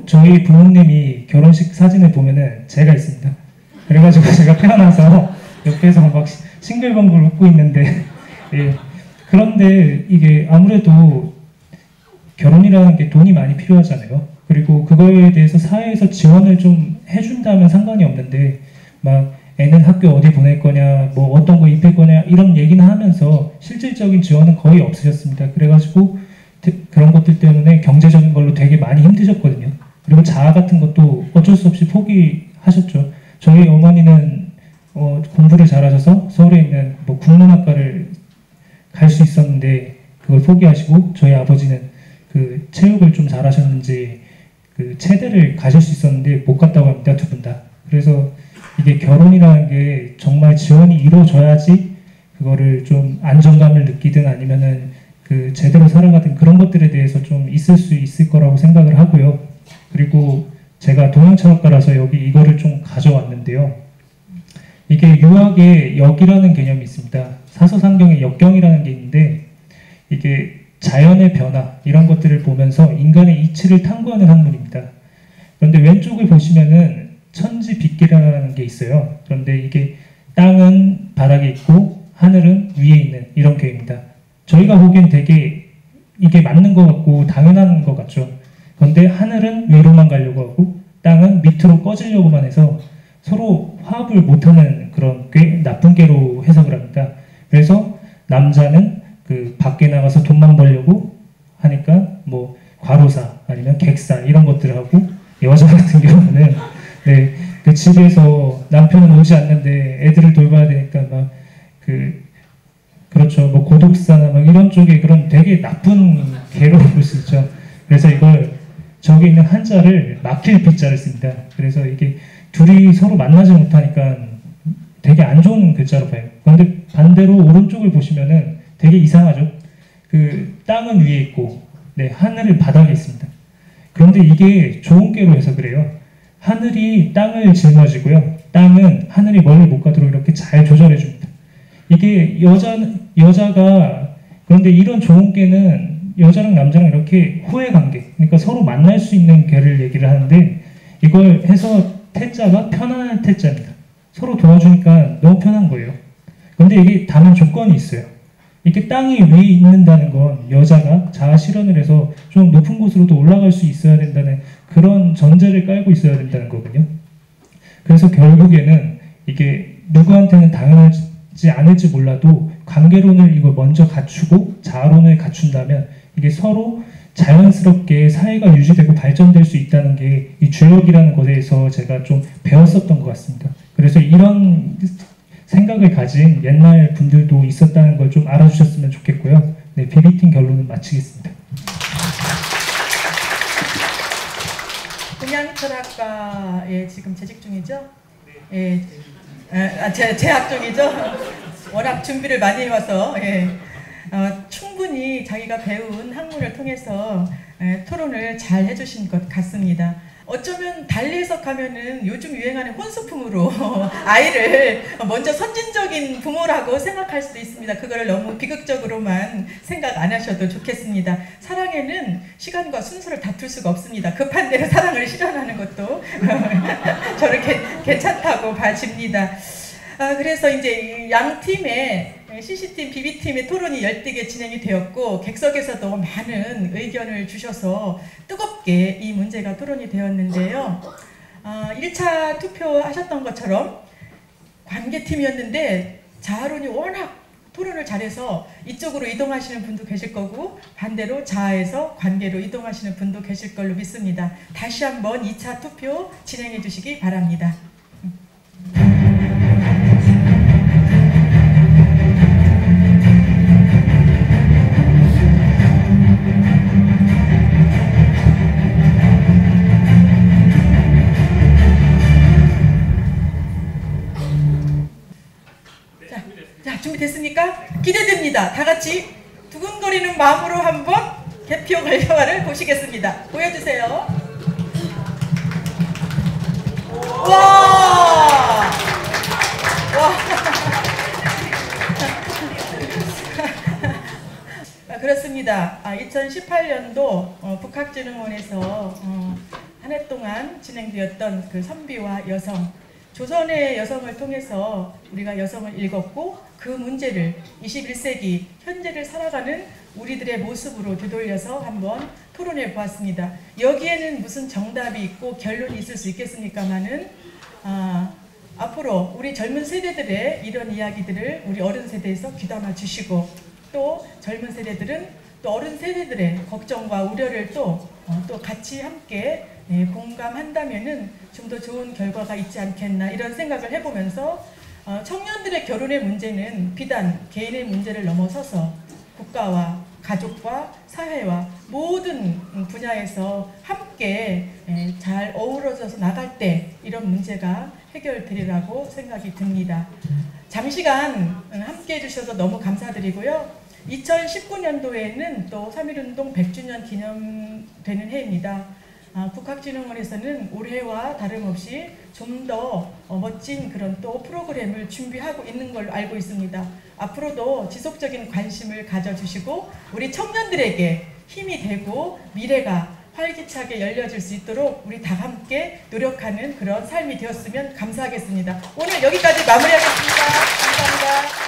저희 부모님이 결혼식 사진을 보면은 제가 있습니다. 그래가지고 제가 태어나서 옆에서 막 싱글벙글 웃고 있는데 예. 그런데 이게 아무래도 결혼이라는 게 돈이 많이 필요하잖아요. 그리고 그거에 대해서 사회에서 지원을 좀 해준다면 상관이 없는데 막 애는 학교 어디 보낼 거냐, 뭐 어떤 거 입힐 거냐 이런 얘기는 하면서 실질적인 지원은 거의 없으셨습니다. 그래가지고 그런 것들 때문에 경제적인 걸로 되게 많이 힘드셨거든요. 그리고 자아 같은 것도 어쩔 수 없이 포기하셨죠. 저희 어머니는 공부를 잘하셔서 서울에 있는 뭐 국문학과를 갈 수 있었는데 그걸 포기하시고, 저희 아버지는 그 체육을 좀 잘하셨는지 그 체대를 가실 수 있었는데 못 갔다고 합니다. 두 분 다. 그래서 이게 결혼이라는 게 정말 지원이 이루어져야지 그거를 좀 안정감을 느끼든 아니면은 그 제대로 살아가든 그런 것들에 대해서 좀 있을 수 있을 거라고 생각을 하고요. 그리고 제가 동양철학과라서 여기 이거를 좀 가져왔는데요. 이게 유학에 역이라는 개념이 있습니다. 사서상경에 역경이라는 게 있는데 이게 자연의 변화 이런 것들을 보면서 인간의 이치를 탐구하는 학문입니다. 그런데 왼쪽을 보시면은 천지빗계라는 게 있어요. 그런데 이게 땅은 바닥에 있고 하늘은 위에 있는 이런 개입니다. 저희가 보기엔 되게 이게 맞는 것 같고 당연한 것 같죠. 그런데 하늘은 위로만 가려고 하고 땅은 밑으로 꺼지려고만 해서 서로 화합을 못하는 그런 꽤 나쁜 개로 해석을 합니다. 그래서 남자는 그 밖에 나가서 돈만 벌려고 하니까 뭐 과로사 아니면 객사 이런 것들을 하고, 여자 같은 경우는 네, 그 집에서 남편은 오지 않는데 애들을 돌봐야 되니까 막 그렇죠, 뭐 고독사나 막 이런 쪽에 그런 되게 나쁜 개로 볼 수 있죠. 그래서 이걸 저기 있는 한자를 막힐 빗자를 씁니다. 그래서 이게 둘이 서로 만나지 못하니까 되게 안 좋은 글자로 봐요. 그런데 반대로 오른쪽을 보시면은 되게 이상하죠. 그 땅은 위에 있고, 네, 하늘은 바닥에 있습니다. 그런데 이게 좋은 개로 해석을 해요. 하늘이 땅을 짊어지고요, 땅은 하늘이 멀리 못 가도록 이렇게 잘 조절해 줍니다. 이게 여자가, 그런데 이런 좋은 개는 여자랑 남자랑 이렇게 호혜 관계, 그러니까 서로 만날 수 있는 개를 얘기를 하는데, 이걸 해서 태자가 편안한 태자입니다. 서로 도와주니까 너무 편한 거예요. 근데 이게 다만 조건이 있어요. 이렇게 땅이 위에 있는다는 건 여자가 자아 실현을 해서 좀 높은 곳으로도 올라갈 수 있어야 된다는 그런 전제를 깔고 있어야 된다는 거거든요. 그래서 결국에는 이게 누구한테는 당연하지 않을지 몰라도 관계론을 이거 먼저 갖추고 자아론을 갖춘다면 이게 서로 자연스럽게 사회가 유지되고 발전될 수 있다는 게 이 주역이라는 것에서 제가 좀 배웠었던 것 같습니다. 그래서 이런 생각을 가진 옛날 분들도 있었다는 걸 좀 알아주셨으면 좋겠고요. 네, 비비팀 결론은 마치겠습니다. 동양철학과에 지금 재직 중이죠? 예, 재학 중이죠? 워낙 준비를 많이 해와서 충분히 자기가 배운 학문을 통해서 토론을 잘 해주신 것 같습니다. 어쩌면 달리 해석하면은 요즘 유행하는 혼수품으로 아이를 먼저 선진적인 부모라고 생각할 수도 있습니다. 그걸 너무 비극적으로만 생각 안 하셔도 좋겠습니다. 사랑에는 시간과 순서를 다툴 수가 없습니다. 급한 대로 사랑을 실현하는 것도 저는 괜찮다고 봐집니다. 그래서 이제 양 팀의 CC팀, BB팀의 토론이 열띠게 진행이 되었고, 객석에서도 많은 의견을 주셔서 뜨겁게 이 문제가 토론이 되었는데요. 1차 투표하셨던 것처럼 관계팀이었는데 자아론이 워낙 토론을 잘해서 이쪽으로 이동하시는 분도 계실 거고, 반대로 자아에서 관계로 이동하시는 분도 계실 걸로 믿습니다. 다시 한번 2차 투표 진행해 주시기 바랍니다. 준비됐습니까? 기대됩니다. 다 같이 두근거리는 마음으로 한번 개표 결과를 보시겠습니다. 보여주세요. 와! 그렇습니다. 2018년도 북학진흥원에서 한 해 동안 진행되었던 그 선비와 여성, 조선의 여성을 통해서 우리가 여성을 읽었고, 그 문제를 21세기 현재를 살아가는 우리들의 모습으로 되돌려서 한번 토론해 보았습니다. 여기에는 무슨 정답이 있고 결론이 있을 수 있겠습니까마는 앞으로 우리 젊은 세대들의 이런 이야기들을 우리 어른 세대에서 귀담아 주시고, 또 젊은 세대들은 또 어른 세대들의 걱정과 우려를 또 같이 함께 공감한다면은 좀 더 좋은 결과가 있지 않겠나, 이런 생각을 해보면서 청년들의 결혼의 문제는 비단 개인의 문제를 넘어서서 국가와 가족과 사회와 모든 분야에서 함께 잘 어우러져서 나갈 때 이런 문제가 해결되리라고 생각이 듭니다. 장시간 함께 해주셔서 너무 감사드리고요. 2019년도에는 또 3.1운동 100주년 기념되는 해입니다. 국학진흥원에서는 올해와 다름없이 좀 더 멋진 그런 또 프로그램을 준비하고 있는 걸로 알고 있습니다. 앞으로도 지속적인 관심을 가져주시고 우리 청년들에게 힘이 되고 미래가 활기차게 열려질 수 있도록 우리 다 함께 노력하는 그런 삶이 되었으면 감사하겠습니다. 오늘 여기까지 마무리하겠습니다. 감사합니다.